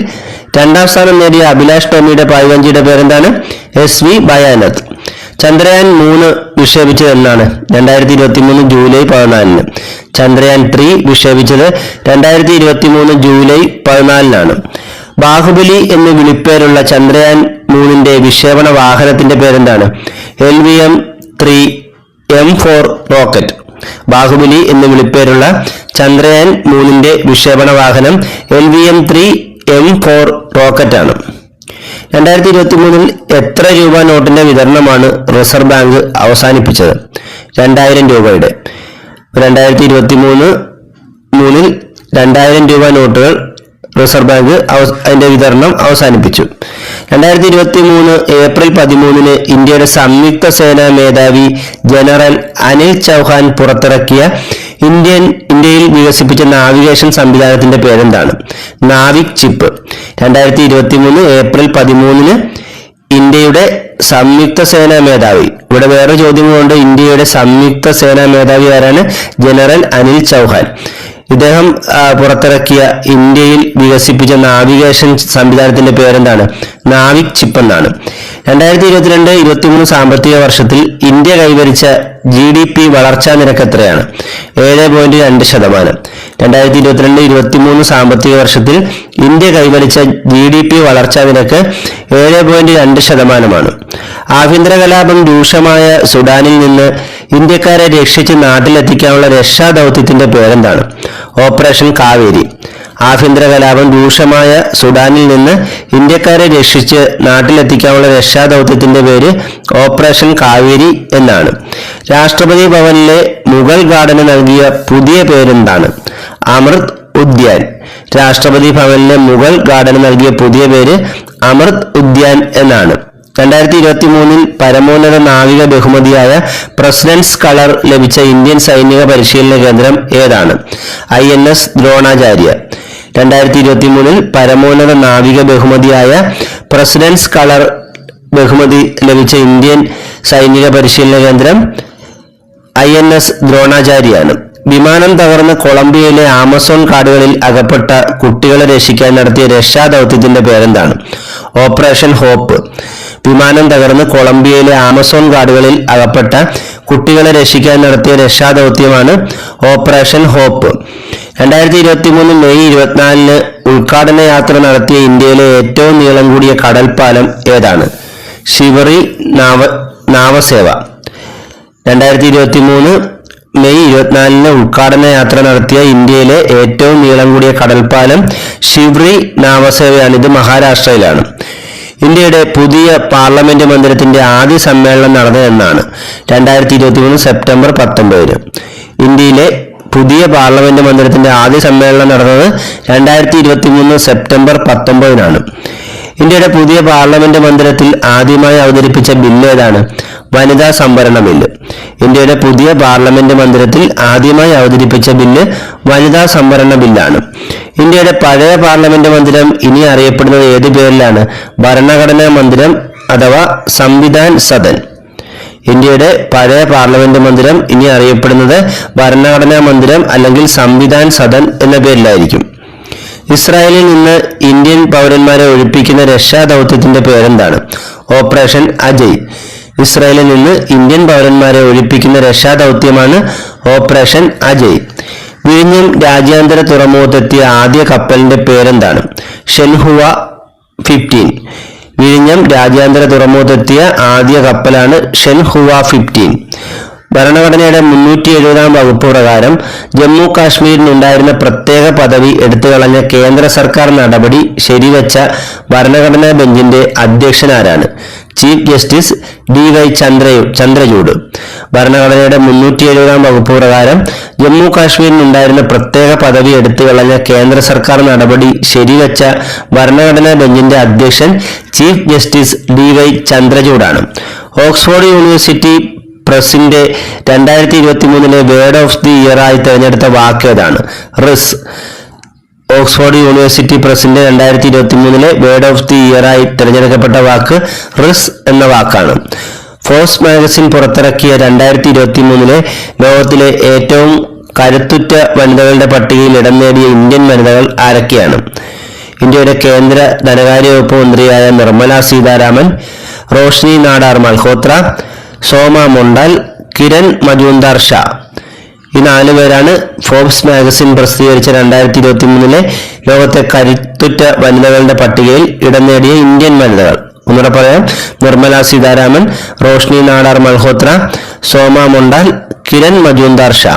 2ാം സ്ഥാനം നേടിയ അഭിലാഷ് ടോമിയുടെ പായ്വഞ്ചിയുടെ പേരെന്താണ്? SV ബയാനത്ത്. ചന്ദ്രയാൻ 3 വിക്ഷേപിച്ചത് എന്നാണ്? 2023 ജൂലൈ 14. ചന്ദ്രയാൻ 3 വിക്ഷേപിച്ചത് 2023 ജൂലൈ 14 ബാഹുബലി എന്ന് വിളിപ്പേരുള്ള ചന്ദ്രയാൻ 3 വിക്ഷേപണ വാഹനത്തിന്റെ പേരെന്താണ്? LVM-3M4 rocket. ബാഹുബലി എന്ന് വിളിപ്പേരുള്ള ചന്ദ്രയാൻ 3 വിക്ഷേപണ വാഹനം LVM-3M4 റോക്കറ്റാണ്. 2023 എത്ര രൂപ നോട്ടിന്റെ വിതരണമാണ് റിസർവ് ബാങ്ക് അവസാനിപ്പിച്ചത്? 2000 രൂപയുടെ. 2023 2000 രൂപ നോട്ടുകൾ റിസർവ് ബാങ്ക് അതിന്റെ വിതരണം അവസാനിപ്പിച്ചു. 2023 ഏപ്രിൽ 13 ഇന്ത്യയുടെ സംയുക്ത സേനാ മേധാവി ജനറൽ അനിൽ ചൗഹാൻ പുറത്തിറക്കിയ ഇന്ത്യയിൽ വികസിപ്പിച്ച നാവിഗേഷൻ സംവിധാനത്തിന്റെ പേരെന്താണ്? നാവിക് ചിപ്പ്. 2023 ഏപ്രിൽ 13 ഇന്ത്യയുടെ സംയുക്ത സേനാ മേധാവി, ഇവിടെ വേറെ ചോദ്യങ്ങളുണ്ട്. ഇന്ത്യയുടെ സംയുക്ത സേനാ മേധാവി ആരാണ്? ജനറൽ അനിൽ ചൗഹാൻ. ഇദ്ദേഹം പുറത്തിറക്കിയ ഇന്ത്യയിൽ വികസിപ്പിച്ച നാവിഗേഷൻ സംവിധാനത്തിന്റെ പേരെന്താണ്? നാവിക് ചിപ്പ് എന്നാണ്. 2022-23 സാമ്പത്തിക വർഷത്തിൽ ഇന്ത്യ കൈവരിച്ച GDP വളർച്ചാ നിരക്ക് എത്രയാണ്? 7.2%. 2022-23 സാമ്പത്തിക വർഷത്തിൽ ഇന്ത്യ കൈവരിച്ച GDP വളർച്ചാ നിരക്ക് 7.2%. ആഭ്യന്തര കലാപം രൂക്ഷമായ സുഡാനിൽ നിന്ന് ഇന്ത്യക്കാരെ രക്ഷിച്ച് നാട്ടിലെത്തിക്കാനുള്ള രക്ഷാദൗത്യത്തിന്റെ പേരെന്താണ്? ഓപ്പറേഷൻ കാവേരി. ആഭ്യന്തര കലാപം രൂക്ഷമായ സുഡാനിൽ നിന്ന് ഇന്ത്യക്കാരെ രക്ഷിച്ച് നാട്ടിലെത്തിക്കാനുള്ള രക്ഷാദൗത്യത്തിന്റെ പേര് ഓപ്പറേഷൻ കാവേരി എന്നാണ്. രാഷ്ട്രപതി ഭവനിലെ മുഗൾ ഗാർഡന് നൽകിയ പുതിയ പേരെന്താണ്? അമൃത് ഉദ്യാൻ. രാഷ്ട്രപതി ഭവനിലെ മുഗൾ ഗാർഡന് നൽകിയ പുതിയ പേര് അമൃത് ഉദ്യാൻ എന്നാണ്. 2023 പരമോന്നത നാവിക ബഹുമതിയായ പ്രസിഡന്റ്സ് കളർ ലഭിച്ച ഇന്ത്യൻ സൈനിക പരിശീലന കേന്ദ്രം ഏതാണ്? INS ദ്രോണാചാര്യ. 2023 പരമോന്നത നാവിക ബഹുമതിയായ പ്രസിഡന്റ്സ് കളർ ബഹുമതി ലഭിച്ച ഇന്ത്യൻ സൈനിക പരിശീലന കേന്ദ്രം INS ദ്രോണാചാര്യാണ്. വിമാനം തകർന്ന് കൊളംബിയയിലെ ആമസോൺ കാടുകളിൽ അകപ്പെട്ട കുട്ടികളെ രക്ഷിക്കാൻ നടത്തിയ രക്ഷാദൗത്യത്തിന്റെ പേരെന്താണ്? Operation hope. വിമാനം തകർന്ന് കൊളംബിയയിലെ ആമസോൺ കാടുകളിൽ അകപ്പെട്ട കുട്ടികളെ രക്ഷിക്കാൻ നടത്തിയ രക്ഷാദൗത്യമാണ് ഓപ്പറേഷൻ ഹോപ്പ്. 2023 മെയ് 24 ഉദ്ഘാടന യാത്ര നടത്തിയ ഇന്ത്യയിലെ ഏറ്റവും നീളം കൂടിയ കടൽപ്പാലം ഏതാണ്? ശിവറി നാവസേവ. 2023 മെയ് 24 ഉദ്ഘാടന യാത്ര നടത്തിയ ഇന്ത്യയിലെ ഏറ്റവും നീളം കൂടിയ കടൽപ്പാലം ശിവറി നാവസേവയാണ്. ഇത് മഹാരാഷ്ട്രയിലാണ്. ഇന്ത്യയുടെ പുതിയ പാർലമെന്റ് മന്ദിരത്തിന്റെ ആദ്യ സമ്മേളനം നടന്നത് എന്നാണ്? 2023 സെപ്റ്റംബർ 19. ഇന്ത്യയിലെ പുതിയ പാർലമെന്റ് മന്ദിരത്തിന്റെ ആദ്യ സമ്മേളനം നടന്നത് 2023 സെപ്റ്റംബർ 19. ഇന്ത്യയുടെ പുതിയ പാർലമെന്റ് മന്ദിരത്തിൽ ആദ്യമായി അവതരിപ്പിച്ച ബില്ല് ഏതാണ്? വനിതാ സംവരണ ബില്ല്. ഇന്ത്യയുടെ പുതിയ പാർലമെന്റ് മന്ദിരത്തിൽ ആദ്യമായി അവതരിപ്പിച്ച ബില്ല് വനിതാ സംവരണ ബില്ലാണ്. ഇന്ത്യയുടെ പഴയ പാർലമെന്റ് മന്ദിരം ഇനി അറിയപ്പെടുന്നത് ഏത് പേരിലാണ്? ഭരണഘടനാ മന്ദിരം അഥവാ സംവിധാൻ സദൻ. ഇന്ത്യയുടെ പഴയ പാർലമെന്റ് മന്ദിരം ഇനി അറിയപ്പെടുന്നത് ഭരണഘടനാ മന്ദിരം അല്ലെങ്കിൽ സംവിധാൻ സദൻ എന്ന പേരിലായിരിക്കും. ഇസ്രായേലിൽ നിന്ന് ഇന്ത്യൻ പൗരന്മാരെ ഒഴിപ്പിക്കുന്ന രക്ഷാദൗത്യത്തിന്റെ പേരെന്താണ്? ഓപ്പറേഷൻ അജയ്. ഇസ്രായേലിൽ നിന്ന് ഇന്ത്യൻ പൗരന്മാരെ ഒഴിപ്പിക്കുന്ന രക്ഷാദൗത്യമാണ് ഓപ്പറേഷൻ അജയ്. വിഴിഞ്ഞം രാജ്യാന്തര തുറമുഖത്തെത്തിയ ആദ്യ കപ്പലിന്റെ പേരെന്താണ്? ഷെൻഹുവ 15. വിഴിഞ്ഞം രാജ്യാന്തര തുറമുഖത്തെത്തിയ ആദ്യ കപ്പലാണ് ഷെൻഹുവ 15. ഭരണഘടനയുടെ 370 വകുപ്പ് പ്രകാരം ജമ്മു കാശ്മീരിനുണ്ടായിരുന്ന പ്രത്യേക പദവി എടുത്തുകളഞ്ഞ കേന്ദ്ര സർക്കാർ നടപടി ശരിവെച്ച ഭരണഘടനാ ബെഞ്ചിന്റെ അധ്യക്ഷനാരാണ്? Chief justice DY Chandrachud. ഭരണഘടനയുടെ 370 വകുപ്പ് പ്രകാരം ജമ്മു കാശ്മീരിനുണ്ടായിരുന്ന പ്രത്യേക പദവി എടുത്തുകളഞ്ഞ കേന്ദ്ര സർക്കാർ നടപടി ശരിവെച്ച ഭരണഘടനാ ബെഞ്ചിന്റെ അധ്യക്ഷൻ ചീഫ് ജസ്റ്റിസ് DY ചന്ദ്രചൂഡാണ്. ഓക്സ്ഫോർഡ് യൂണിവേഴ്സിറ്റി പ്രസിന്റെ 2023 വേർഡ് ഓഫ് ദി ഇയർ ആയി തിരഞ്ഞെടുത്ത വാക്ക് ഏതാണ്? റിസ്. ഓക്സ്ഫോർഡ് യൂണിവേഴ്സിറ്റി പ്രസിന്റെ 2023 വേർഡ് ഓഫ് ദി ഇയർ ആയി തിരഞ്ഞെടുക്കപ്പെട്ട വാക്ക് റിസ് എന്ന വാക്കാണ്. ഫോഴ്സ് മാഗസിൻ പുറത്തിറക്കിയ 2023 ലോകത്തിലെ ഏറ്റവും കരുത്തുറ്റ വനിതകളുടെ പട്ടികയിൽ ഇടം നേടിയ ഇന്ത്യൻ വനിതകൾ ആരൊക്കെയാണ്? ഇന്ത്യയുടെ കേന്ദ്ര ധനകാര്യ വകുപ്പ് മന്ത്രിയായ നിർമ്മല സീതാരാമൻ, റോഷ്നി നാടാർ മൽഹോത്ര, സോമ മൊണ്ടാൽ, കിരൺ മജൂംദാർ ഷാ. ഈ 4 പേരാണ് ഫോബ്സ് മാഗസിൻ പ്രസിദ്ധീകരിച്ച 2023 ലോകത്തെ കരുത്തുറ്റ വനിതകളുടെ പട്ടികയിൽ ഇടം നേടിയ ഇന്ത്യൻ വനിതകൾ. ഒന്നുകൂടെ പറയാം: നിർമ്മല സീതാരാമൻ, റോഷ്നി നാടാർ മൽഹോത്ര, സോമ മൊണ്ടാൽ, കിരൺ മജൂംദാർ ഷാ.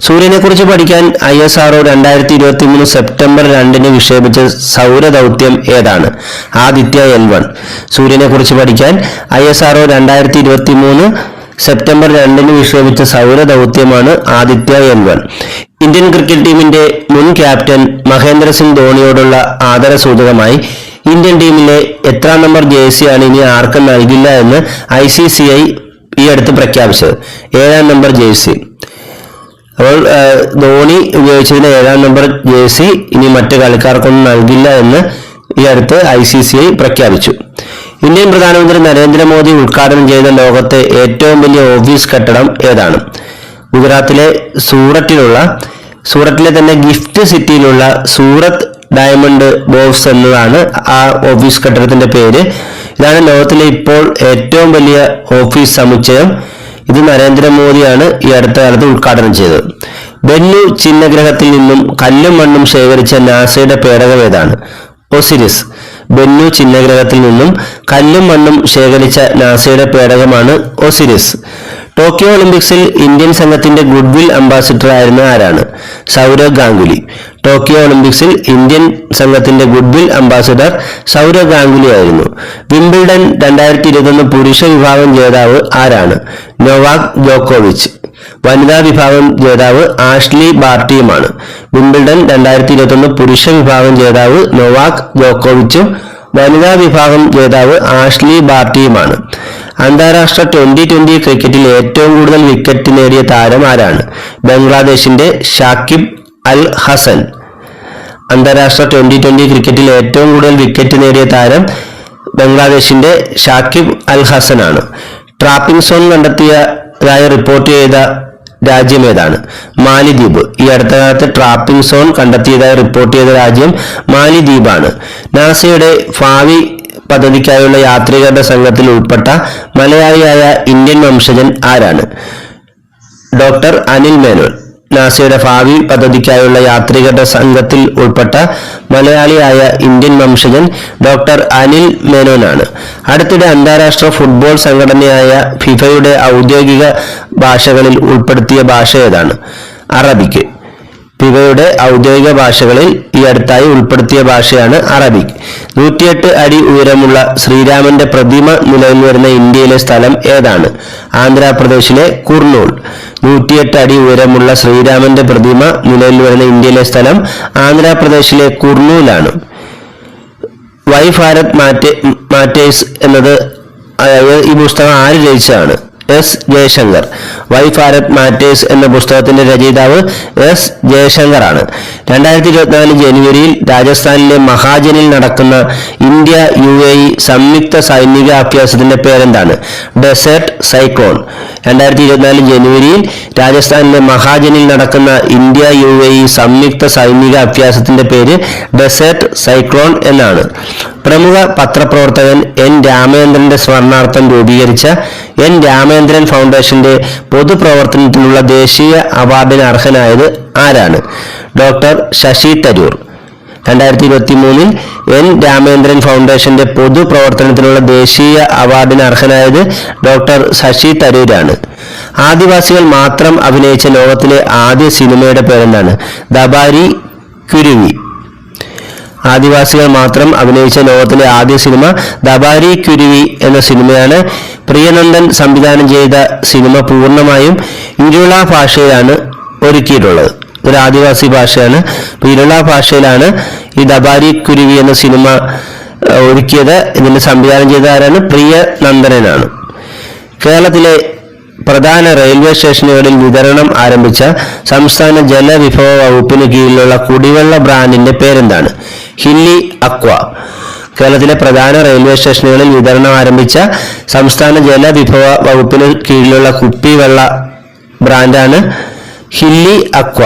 സൂര്യനെ കുറിച്ച് പഠിക്കാൻ ISRO 2023 സെപ്റ്റംബർ 2 വിക്ഷേപിച്ച സൗരദൗത്യം ഏതാണ്? ആദിത്യ L1. സൂര്യനെ കുറിച്ച് പഠിക്കാൻ ISRO 2023 സെപ്റ്റംബർ 2 വിക്ഷേപിച്ച സൗരദൗത്യമാണ് ആദിത്യ L1. ഇന്ത്യൻ ക്രിക്കറ്റ് ടീമിന്റെ മുൻ ക്യാപ്റ്റൻ മഹേന്ദ്ര സിംഗ് ധോണിയോടുള്ള ആദരസൂചകമായി ഇന്ത്യൻ ടീമിലെ എത്രാം നമ്പർ ജേഴ്സിയാണ് ഇനി ആർക്കും നൽകില്ല എന്ന് ICCI ഈ അടുത്ത് പ്രഖ്യാപിച്ചത്? 7ാം നമ്പർ ജേഴ്സി. അപ്പോൾ ധോണി ഉപയോഗിച്ചതിന് 7ാം നമ്പർ ജേഴ്സി ഇനി മറ്റു കളിക്കാർക്കൊന്നും നൽകില്ല എന്ന് ഈ അടുത്ത് ICCI പ്രഖ്യാപിച്ചു. ഇന്ത്യൻ പ്രധാനമന്ത്രി നരേന്ദ്രമോദി ഉദ്ഘാടനം ചെയ്ത ലോകത്തെ ഏറ്റവും വലിയ ഓഫീസ് കെട്ടിടം ഏതാണ്? ഗുജറാത്തിലെ സൂറത്തിലെ തന്നെ ഗിഫ്റ്റ് സിറ്റിയിലുള്ള സൂറത്ത് ഡയമണ്ട് ബോക്സ് എന്നതാണ് ആ ഓഫീസ് കെട്ടിടത്തിന്റെ പേര്. ഇതാണ് ലോകത്തിലെ ഇപ്പോൾ ഏറ്റവും വലിയ ഓഫീസ് സമുച്ചയം. ഇത് നരേന്ദ്രമോദിയാണ് ഈ അടുത്ത കാലത്ത് ഉദ്ഘാടനം ചെയ്തത്. ബെന്നു ചിഹ്നഗ്രഹത്തിൽ നിന്നും കല്ലും മണ്ണും ശേഖരിച്ച നാസയുടെ പേടകം ഏതാണ്? ഒസിരിസ്. ബെന്നു ചിഹ്നഗ്രഹത്തിൽ നിന്നും കല്ലും മണ്ണും ശേഖരിച്ച നാസയുടെ പേടകമാണ് ഒസിരിസ്. ടോക്കിയോ ഒളിമ്പിക്സിൽ ഇന്ത്യൻ സംഘത്തിന്റെ ഗുഡ്വിൽ അംബാസിഡർ ആയിരുന്ന ആരാണ്? സൗരവ് ഗാംഗുലി. ടോക്കിയോ ഒളിമ്പിക്സിൽ ഇന്ത്യൻ സംഘത്തിന്റെ ഗുഡ്വിൽ അംബാസിഡർ സൗരവ് ഗാംഗുലി ആയിരുന്നു. വിംബിൾഡൺ 2021 പുരുഷ വിഭാഗം ജേതാവ് ആരാണ്? നൊവാക് ജോക്കോവിച്ച്. വനിതാ വിഭാഗം ജേതാവ് ആഷ്ലി ബാർട്ടിയുമാണ്. വിംബിൾഡൺ 2021 പുരുഷ വിഭാഗം ജേതാവ് നൊവാക് ജോക്കോവിച്ചും വനിതാ വിഭാഗം ജേതാവ് ആഷ്ലി ബാർട്ടിയുമാണ്. അന്താരാഷ്ട്ര T20 ക്രിക്കറ്റിൽ ഏറ്റവും കൂടുതൽ വിക്കറ്റ് നേടിയ താരം ആരാണ്? ബംഗ്ലാദേശിന്റെ ഷാക്കിബ് അൽ ഹസൻ. അന്താരാഷ്ട്ര T20 ക്രിക്കറ്റിൽ ഏറ്റവും കൂടുതൽ വിക്കറ്റ് നേടിയ താരം ബംഗ്ലാദേശിന്റെ ഷാക്കിബ് അൽ ഹസൻ ആണ്. ട്രാപ്പിംഗ് സോൺ കണ്ടെത്തിയതായി റിപ്പോർട്ട് ചെയ്ത രാജ്യം ഏതാണ്? മാലിദ്വീപ്. ഈ അടുത്ത കാലത്ത് ട്രാപ്പിംഗ് സോൺ കണ്ടെത്തിയതായി റിപ്പോർട്ട് ചെയ്ത രാജ്യം മാലിദ്വീപാണ്. നാസയുടെ ഭാവി പദ്ധതിക്കായുള്ള യാത്രികരുടെ സംഘത്തിൽ ഉൾപ്പെട്ട മലയാളിയായ ഇന്ത്യൻ വംശജൻ ആരാണ്? ഡോക്ടർ അനിൽ മേനോൻ. നാസയുടെ ഭാവി പദ്ധതിക്കായുള്ള യാത്രികരുടെ സംഘത്തിൽ ഉൾപ്പെട്ട മലയാളിയായ ഇന്ത്യൻ വംശജൻ ഡോക്ടർ അനിൽ മേനോനാണ്. അടുത്തിടെ അന്താരാഷ്ട്ര ഫുട്ബോൾ സംഘടനയായ ഫിഫയുടെ ഔദ്യോഗിക ഭാഷകളിൽ ഉൾപ്പെടുത്തിയ ഭാഷ ഏതാണ്? അറബിക്. ഫിഫയുടെ ഔദ്യോഗിക ഭാഷകളിൽ ഈ അടുത്തായി ഉൾപ്പെടുത്തിയ ഭാഷയാണ് അറബിക്. 108 അടി ഉയരമുള്ള ശ്രീരാമന്റെ പ്രതിമ നിലവിൽ വരുന്ന ഇന്ത്യയിലെ സ്ഥലം ഏതാണ്? ആന്ധ്രാപ്രദേശിലെ കുർണൂൾ. 108 അടി ഉയരമുള്ള ശ്രീരാമന്റെ പ്രതിമ നിലവിൽ വരുന്ന ഇന്ത്യയിലെ സ്ഥലം ആന്ധ്രാപ്രദേശിലെ കുർണൂലാണ്. വൈ ഭാരത് മാറ്റേഴ്സ് എന്നത് ഈ പുസ്തകം ആര് രചിച്ചതാണ്? S. Jaishankar. Why Bharat matters എന്ന പുസ്തകത്തിന്റെ രചയിതാവ് S. ജയശങ്കർ ആണ്. 2024 ജനുവരിയിൽ രാജസ്ഥാനിലെ മഹാജനിൽ നടക്കുന്ന ഇന്ത്യ UAE സംയുക്ത സൈനിക അഭ്യാസത്തിന്റെ പേരെന്താണ്? Desert cyclone. 2024 ജനുവരിയിൽ രാജസ്ഥാനിലെ മഹാജനിൽ നടക്കുന്ന ഇന്ത്യ UAE സംയുക്ത സൈനിക അഭ്യാസത്തിന്റെ പേര് ഡെസേർട്ട് സൈക്ലോൺ എന്നാണ്. പ്രമുഖ പത്രപ്രവർത്തകൻ N. രാമചന്ദ്രന്റെ സ്മരണാർത്ഥം രൂപീകരിച്ച N. രാമചന്ദ്രൻ ഫൗണ്ടേഷന്റെ പൊതുപ്രവർത്തനത്തിനുള്ള ദേശീയ അവാർഡിന് അർഹനായത് ആരാണ്? ഡോക്ടർ ശശി തരൂർ. 2023 N. രാമചന്ദ്രൻ ഫൗണ്ടേഷന്റെ പൊതുപ്രവർത്തനത്തിനുള്ള ദേശീയ അവാർഡിന് അർഹനായത് ഡോക്ടർ ശശി തരൂരാണ്. ആദിവാസികൾ മാത്രം അഭിനയിച്ച ലോകത്തിലെ ആദ്യ സിനിമയുടെ പേരെന്താണ്? ദബാരി കുരുവി. ആദിവാസികൾ മാത്രം അഭിനയിച്ച ലോകത്തിലെ ആദ്യ സിനിമ ദബാരി കുരുവി എന്ന സിനിമയാണ്. പ്രിയനന്ദൻ സംവിധാനം ചെയ്ത സിനിമ പൂർണ്ണമായും ഇരുള ഭാഷയിലാണ് ഒരുക്കിയിട്ടുള്ളത്. ഒരു ആദിവാസി ഭാഷയാണ്. ഇരുള ഭാഷയിലാണ് ഈ ദബാരി കുരുവി എന്ന സിനിമ ഒരുക്കിയത്. ഇതിന്റെ സംവിധാനം ചെയ്ത ആരാണ്? പ്രിയനന്ദനാണ്. കേരളത്തിലെ പ്രധാന റെയിൽവേ സ്റ്റേഷനുകളിൽ വിതരണം ആരംഭിച്ച സംസ്ഥാന ജലവിഭവ വകുപ്പിന് കീഴിലുള്ള കുടിവെള്ള ബ്രാൻഡിന്റെ പേരെന്താണ്? Hilly aqua. കേരളത്തിലെ പ്രധാന റെയിൽവേ സ്റ്റേഷനുകളിൽ വിതരണം ആരംഭിച്ച സംസ്ഥാന ജലവിഭവ വകുപ്പിന് കീഴിലുള്ള കുപ്പിവെള്ള ബ്രാൻഡാണ് ഹില്ലി അക്വ.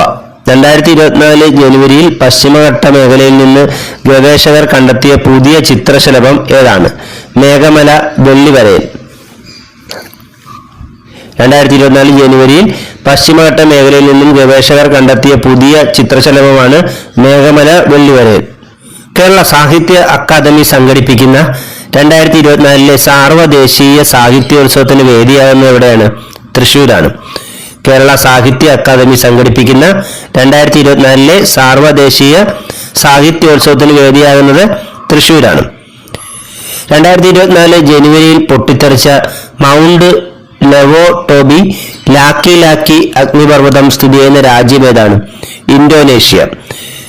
2024 ജനുവരിയിൽ പശ്ചിമഘട്ട മേഖലയിൽ നിന്ന് ഗവേഷകർ കണ്ടെത്തിയ പുതിയ ചിത്രശലഭം ഏതാണ്? മേഘമല വെള്ളിവരയൻ. 2024 ജനുവരിയിൽ പശ്ചിമഘട്ട മേഖലയിൽ നിന്നും ഗവേഷകർ കണ്ടെത്തിയ പുതിയ ചിത്രശലഭമാണ് മേഘമല വെള്ളിവരയൻ. കേരള സാഹിത്യ അക്കാദമി സംഘടിപ്പിക്കുന്ന 2024 സാർവദേശീയ സാഹിത്യോത്സവത്തിന് വേദിയാകുന്നത് എവിടെയാണ്? തൃശ്ശൂരാണ്. കേരള സാഹിത്യ അക്കാദമി സംഘടിപ്പിക്കുന്ന 2024 സാർവദേശീയ സാഹിത്യോത്സവത്തിന് വേദിയാകുന്നത് തൃശ്ശൂരാണ്. 2024 ജനുവരിയിൽ പൊട്ടിത്തെറിച്ച മൗണ്ട് ലെവോടോബി ലാക്കി അഗ്നിപർവ്വതം സ്ഥിതി ചെയ്യുന്ന രാജ്യം ഏതാണ്? ഇന്തോനേഷ്യ.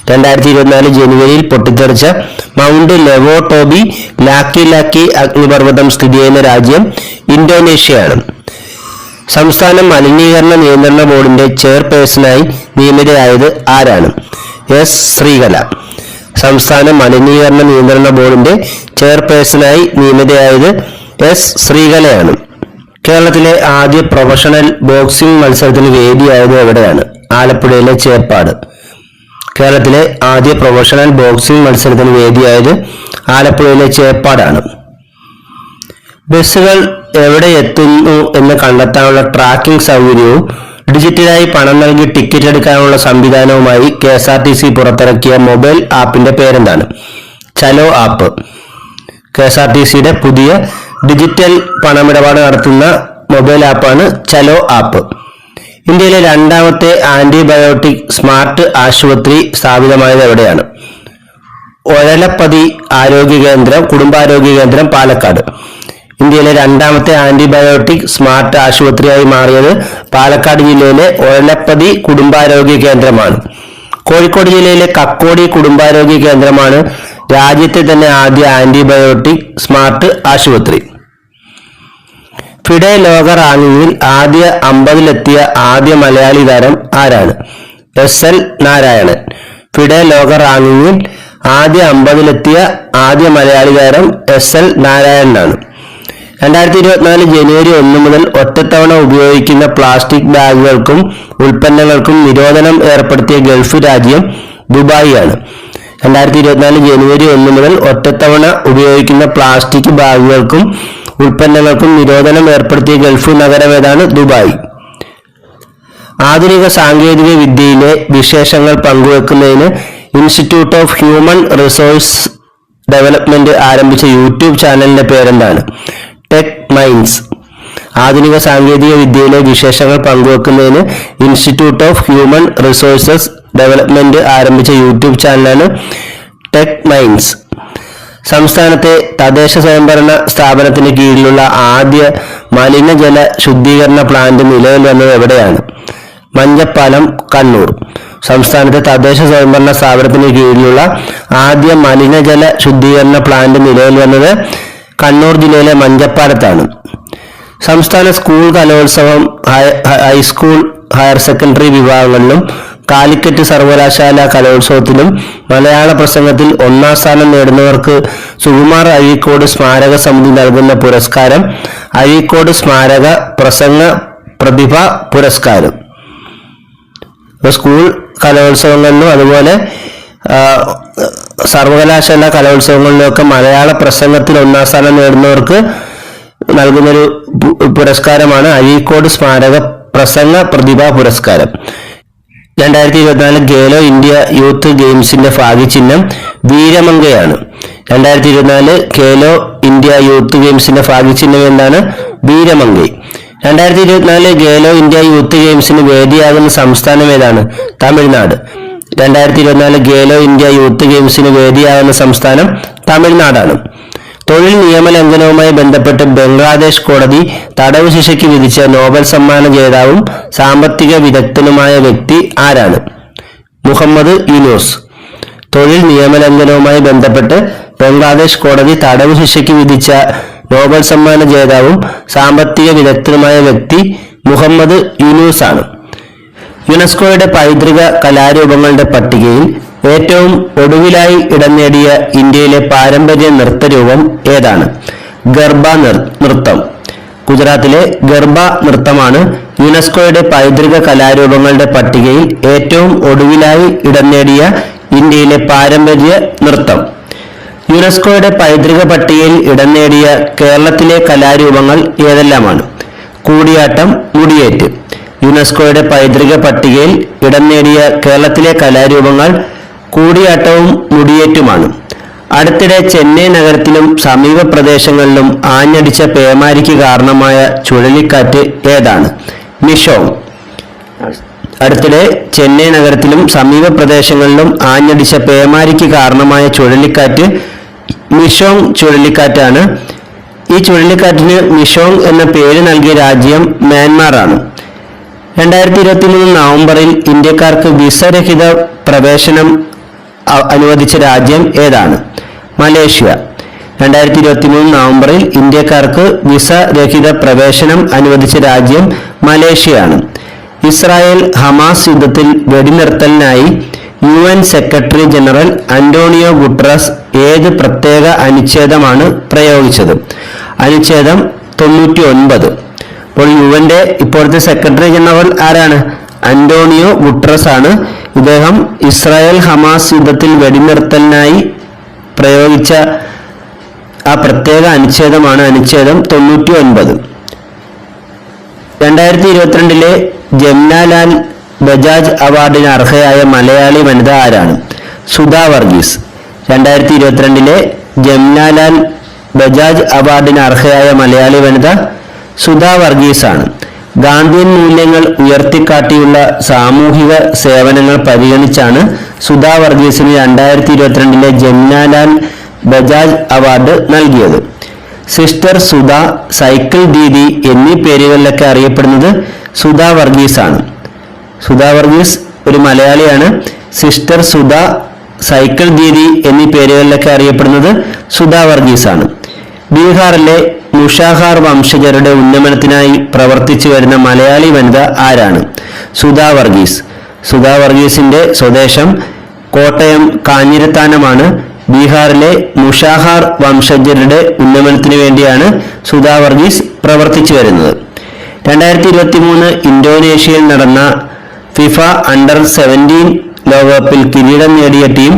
2024 ജനുവരിയിൽ പൊട്ടിത്തെറിച്ച മൗണ്ട് ലെവോടോബി ലാക്കി അഗ്നിപർവ്വതം സ്ഥിതി ചെയ്യുന്ന രാജ്യം ഇന്തോനേഷ്യയാണ്. സംസ്ഥാന മലിനീകരണ നിയന്ത്രണ ബോർഡിന്റെ ചെയർപേഴ്സണായി നിയമിതയായത് ആരാണ്? എസ് ശ്രീകല. സംസ്ഥാന മലിനീകരണ നിയന്ത്രണ ബോർഡിന്റെ ചെയർപേഴ്സണായി നിയമിതയായത് എസ് ശ്രീകലയാണ്. കേരളത്തിലെ ആദ്യ പ്രൊഫഷണൽ ബോക്സിംഗ് മത്സരത്തിന് വേദിയായത് എവിടെയാണ്? ആലപ്പുഴയിലെ ചേപ്പാട്. കേരളത്തിലെ ആദ്യ പ്രൊഫഷണൽ ബോക്സിംഗ് മത്സരത്തിന് വേദിയായത് ആലപ്പുഴയിലെ ചേപ്പാടാണ്. ബസ്സുകൾ എവിടെ എത്തുന്നു എന്ന് കണ്ടെത്താനുള്ള ട്രാക്കിംഗ് സൗകര്യവും ഡിജിറ്റലായി പണം നൽകി ടിക്കറ്റ് എടുക്കാനുള്ള സംവിധാനവുമായി KSRTC പുറത്തിറക്കിയ മൊബൈൽ ആപ്പിന്റെ പേരെന്താണ്? ചലോ ആപ്പ്. KSRTCയുടെ പുതിയ ഡിജിറ്റൽ പണമിടപാട് നടത്തുന്ന മൊബൈൽ ആപ്പാണ് ചലോ ആപ്പ്. ഇന്ത്യയിലെ രണ്ടാമത്തെ ആന്റിബയോട്ടിക് സ്മാർട്ട് ആശുപത്രി സ്ഥാപിതമായത് എവിടെയാണ്? ഒഴലപ്പതി കുടുംബാരോഗ്യ കേന്ദ്രം, പാലക്കാട്. ഇന്ത്യയിലെ രണ്ടാമത്തെ ആന്റിബയോട്ടിക് സ്മാർട്ട് ആശുപത്രിയായി മാറിയത് പാലക്കാട് ജില്ലയിലെ ഒഴലപ്പതി കുടുംബാരോഗ്യ കേന്ദ്രമാണ്. കോഴിക്കോട് ജില്ലയിലെ കക്കോടി കുടുംബാരോഗ്യ കേന്ദ്രമാണ് രാജ്യത്തെ തന്നെ ആദ്യ ആന്റിബയോട്ടിക് സ്മാർട്ട് ആശുപത്രി. ഫിഡെ ലോക റാങ്കിങ്ങിൽ ആദ്യ 50-ലെത്തിയ ആദ്യ മലയാളി താരം ആരാണ്? SL നാരായണൻ. ഫിഡെ ലോക റാങ്കിങ്ങിൽ ആദ്യ 50-ലെത്തിയ ആദ്യ മലയാളി താരം SL നാരായണനാണ്. 2024 ജനുവരി 1 മുതൽ ഒറ്റത്തവണ ഉപയോഗിക്കുന്ന പ്ലാസ്റ്റിക് ബാഗുകൾക്കും ഉൽപ്പന്നങ്ങൾക്കും നിരോധനം ഏർപ്പെടുത്തിയ ഗൾഫ് രാജ്യം ദുബായിയാണ്. 2024 ജനുവരി 1 മുതൽ ഒറ്റത്തവണ ഉപയോഗിക്കുന്ന പ്ലാസ്റ്റിക് ബാഗുകൾക്കും ഉൽപ്പന്നങ്ങൾക്കും നിരോധനം ഏർപ്പെടുത്തിയ ഗൾഫ് നഗരം ഏതാണ്? ദുബായ്. ആധുനിക സാങ്കേതിക വിദ്യയിലെ വിശേഷങ്ങൾ പങ്കുവെക്കുന്നതിന് institute of human resource development ആരംഭിച്ച യൂട്യൂബ് ചാനലിന്റെ പേരെന്താണ്? Tech mines. ആധുനിക സാങ്കേതിക വിദ്യയിലെ വിശേഷങ്ങൾ പങ്കുവെക്കുന്നതിന് institute of human resources development ആരംഭിച്ച യൂട്യൂബ് ചാനലാണ് ടെക് മൈൻസ്. സംസ്ഥാനത്തെ തദ്ദേശ സ്വയംഭരണ സ്ഥാപനത്തിന് കീഴിലുള്ള ആദ്യ മലിനജല ശുദ്ധീകരണ പ്ലാന്റ് നിലവിൽ വന്നത് എവിടെയാണ്? മഞ്ചപ്പാലം, കണ്ണൂർ. സംസ്ഥാനത്തെ തദ്ദേശ സ്വയംഭരണ സ്ഥാപനത്തിന് കീഴിലുള്ള ആദ്യ മലിനജല ശുദ്ധീകരണ പ്ലാന്റ് നിലവിൽ വന്നത് കണ്ണൂർ ജില്ലയിലെ മഞ്ചപ്പാലത്താണ്. സംസ്ഥാന സ്കൂൾ കലോത്സവം ഹൈസ്കൂൾ, ഹയർ സെക്കൻഡറി വിഭാഗങ്ങളിലും കാലിക്കറ്റ് സർവകലാശാല കലോത്സവത്തിലും മലയാള പ്രസംഗത്തിൽ 1ാം സ്ഥാനം നേടുന്നവർക്ക് സുകുമാർ അഴീക്കോട് സ്മാരക സമിതി നൽകുന്ന പുരസ്കാരം അഴീക്കോട് സ്മാരക പ്രസംഗ പ്രതിഭ പുരസ്കാരം. സ്കൂൾ കലോത്സവങ്ങളിലും അതുപോലെ സർവകലാശാല കലോത്സവങ്ങളിലൊക്കെ മലയാള പ്രസംഗത്തിൽ 1ാം സ്ഥാനം നേടുന്നവർക്ക് നൽകുന്നൊരു പുരസ്കാരമാണ് അഴീക്കോട് സ്മാരക പ്രസംഗ പ്രതിഭ പുരസ്കാരം. 2024 ഖേലോ ഇന്ത്യ യൂത്ത് ഗെയിംസിന്റെ ഭാഗ്യചിഹ്നം വീരമംഗയാണ്. 2024 ഖേലോ ഇന്ത്യ യൂത്ത് ഗെയിംസിന്റെ ഭാഗ്യചിഹ്നം എന്താണ്? വീരമംഗൈ. 2024 ഖേലോ ഇന്ത്യ യൂത്ത് ഗെയിംസിന് വേദിയാകുന്ന സംസ്ഥാനം ഏതാണ്? തമിഴ്നാട്. 2024 ഖേലോ ഇന്ത്യ യൂത്ത് ഗെയിംസിന് വേദിയാകുന്ന സംസ്ഥാനം തമിഴ്നാടാണ്. തൊഴിൽ നിയമലംഘനവുമായി ബന്ധപ്പെട്ട് ബംഗ്ലാദേശ് കോടതി തടവ് ശിക്ഷയ്ക്ക് വിധിച്ച നോബൽ സമ്മാന ജേതാവും സാമ്പത്തിക വിദഗ്ധനുമായ വ്യക്തി ആരാണ്? മുഹമ്മദ് യൂനൂസ്. തൊഴിൽ നിയമലംഘനവുമായി ബന്ധപ്പെട്ട് ബംഗ്ലാദേശ് കോടതി തടവ് ശിക്ഷയ്ക്ക് വിധിച്ച നോബൽ സമ്മാന ജേതാവും സാമ്പത്തിക വിദഗ്ധനുമായ വ്യക്തി മുഹമ്മദ് യൂനൂസ് ആണ്. യുനെസ്കോയുടെ പൈതൃക കലാരൂപങ്ങളുടെ പട്ടികയിൽ ഏറ്റവും ഒടുവിലായി ഇടം നേടിയ ഇന്ത്യയിലെ പാരമ്പര്യ നൃത്തരൂപം ഏതാണ്? ഗർഭ നൃത്തം. ഗുജറാത്തിലെ ഗർഭ നൃത്തമാണ് യുനെസ്കോയുടെ പൈതൃക കലാരൂപങ്ങളുടെ പട്ടികയിൽ ഏറ്റവും ഒടുവിലായി ഇടം നേടിയ ഇന്ത്യയിലെ പാരമ്പര്യ നൃത്തം. യുനെസ്കോയുടെ പൈതൃക പട്ടികയിൽ ഇടം നേടിയ കേരളത്തിലെ കലാരൂപങ്ങൾ ഏതെല്ലാമാണ്? കൂടിയാട്ടം, മുടിയേറ്റ്. യുനെസ്കോയുടെ പൈതൃക പട്ടികയിൽ ഇടം നേടിയ കേരളത്തിലെ കലാരൂപങ്ങൾ കൂടിയാട്ടവും മുടിയേറ്റുമാണ്. അടുത്തിടെ ചെന്നൈ നഗരത്തിലും സമീപ പ്രദേശങ്ങളിലും ആഞ്ഞടിച്ച പേമാരിക്ക് കാരണമായ ചുഴലിക്കാറ്റ് ഏതാണ്? മിഷോങ്. അടുത്തിടെ ചെന്നൈ നഗരത്തിലും സമീപ പ്രദേശങ്ങളിലും ആഞ്ഞടിച്ച പേമാരിക്ക് കാരണമായ ചുഴലിക്കാറ്റ് മിഷോങ് ചുഴലിക്കാറ്റാണ്. ഈ ചുഴലിക്കാറ്റിന് മിഷോങ് എന്ന പേര് നൽകിയ രാജ്യം മ്യാൻമാർ ആണ്. 2023 നവംബറിൽ ഇന്ത്യക്കാർക്ക് വിസരഹിത പ്രവേശനം അനുവദിച്ച രാജ്യം ഏതാണ്? മലേഷ്യ. 2023 നവംബറിൽ ഇന്ത്യക്കാർക്ക് വിസ രഹിത പ്രവേശനം അനുവദിച്ച രാജ്യം മലേഷ്യയാണ്. ഇസ്രായേൽ ഹമാസ് യുദ്ധത്തിൽ വെടിനിർത്തലിനായി UN secretary general Antonio Guterres ഏത് പ്രത്യേക അനുച്ഛേദമാണ് പ്രയോഗിച്ചത്? അനുച്ഛേദം 99. അപ്പോൾ യുഎന്റെ ഇപ്പോഴത്തെ സെക്രട്ടറി ജനറൽ ആരാണ്? അന്റോണിയോ ഗുട്ടറസ് ആണ്. ഇദ്ദേഹം ഇസ്രായേൽ ഹമാസ് യുദ്ധത്തിൽ വെടിനിർത്തലിനായി പ്രയോഗിച്ച ആ പ്രത്യേക അനുച്ഛേദമാണ് അനുച്ഛേദം 99. 2022 ജംനാലാൽ ബജാജ് അവാർഡിന് അർഹയായ മലയാളി വനിത ആരാണ്? സുധാ വർഗീസ്. 2022 ജംനാലാൽ ബജാജ് അവാർഡിന് അർഹയായ മലയാളി വനിത സുധാ വർഗീസ് ആണ്. ഗാന്ധിയൻ മൂല്യങ്ങൾ ഉയർത്തിക്കാട്ടിയുള്ള സാമൂഹിക സേവനങ്ങൾ പരിഗണിച്ചാണ് സുധാ വർഗീസിന് 2022 ജംനാലാൽ ബജാജ് അവാർഡ് നൽകിയത്. സിസ്റ്റർ സുധ, സൈക്കിൾ ദീദി എന്നീ പേരുകളിലൊക്കെ അറിയപ്പെടുന്നത് സുധാ വർഗീസ് ആണ്. സുധാ വർഗീസ് ഒരു മലയാളിയാണ്. സിസ്റ്റർ സുധ, സൈക്കിൾ ദീദി എന്നീ പേരുകളിലൊക്കെ അറിയപ്പെടുന്നത് സുധാ വർഗീസ് ആണ്. ബീഹാറിലെ മുഷാഹാർ വംശജരുടെ ഉന്നമനത്തിനായി പ്രവർത്തിച്ചു വരുന്ന മലയാളി വനിത ആരാണ്? സുധാ വർഗീസ്. സുധാ വർഗീസിന്റെ സ്വദേശം കോട്ടയം കാഞ്ഞിരത്താനമാണ്. ബീഹാറിലെ മുഷാഹാർ വംശജരുടെ ഉന്നമനത്തിനു വേണ്ടിയാണ് സുധാ വർഗീസ് പ്രവർത്തിച്ചു വരുന്നത്. 2023 ഇന്തോനേഷ്യയിൽ നടന്ന ഫിഫ അണ്ടർ 17 ലോകകപ്പിൽ കിരീടം നേടിയ ടീം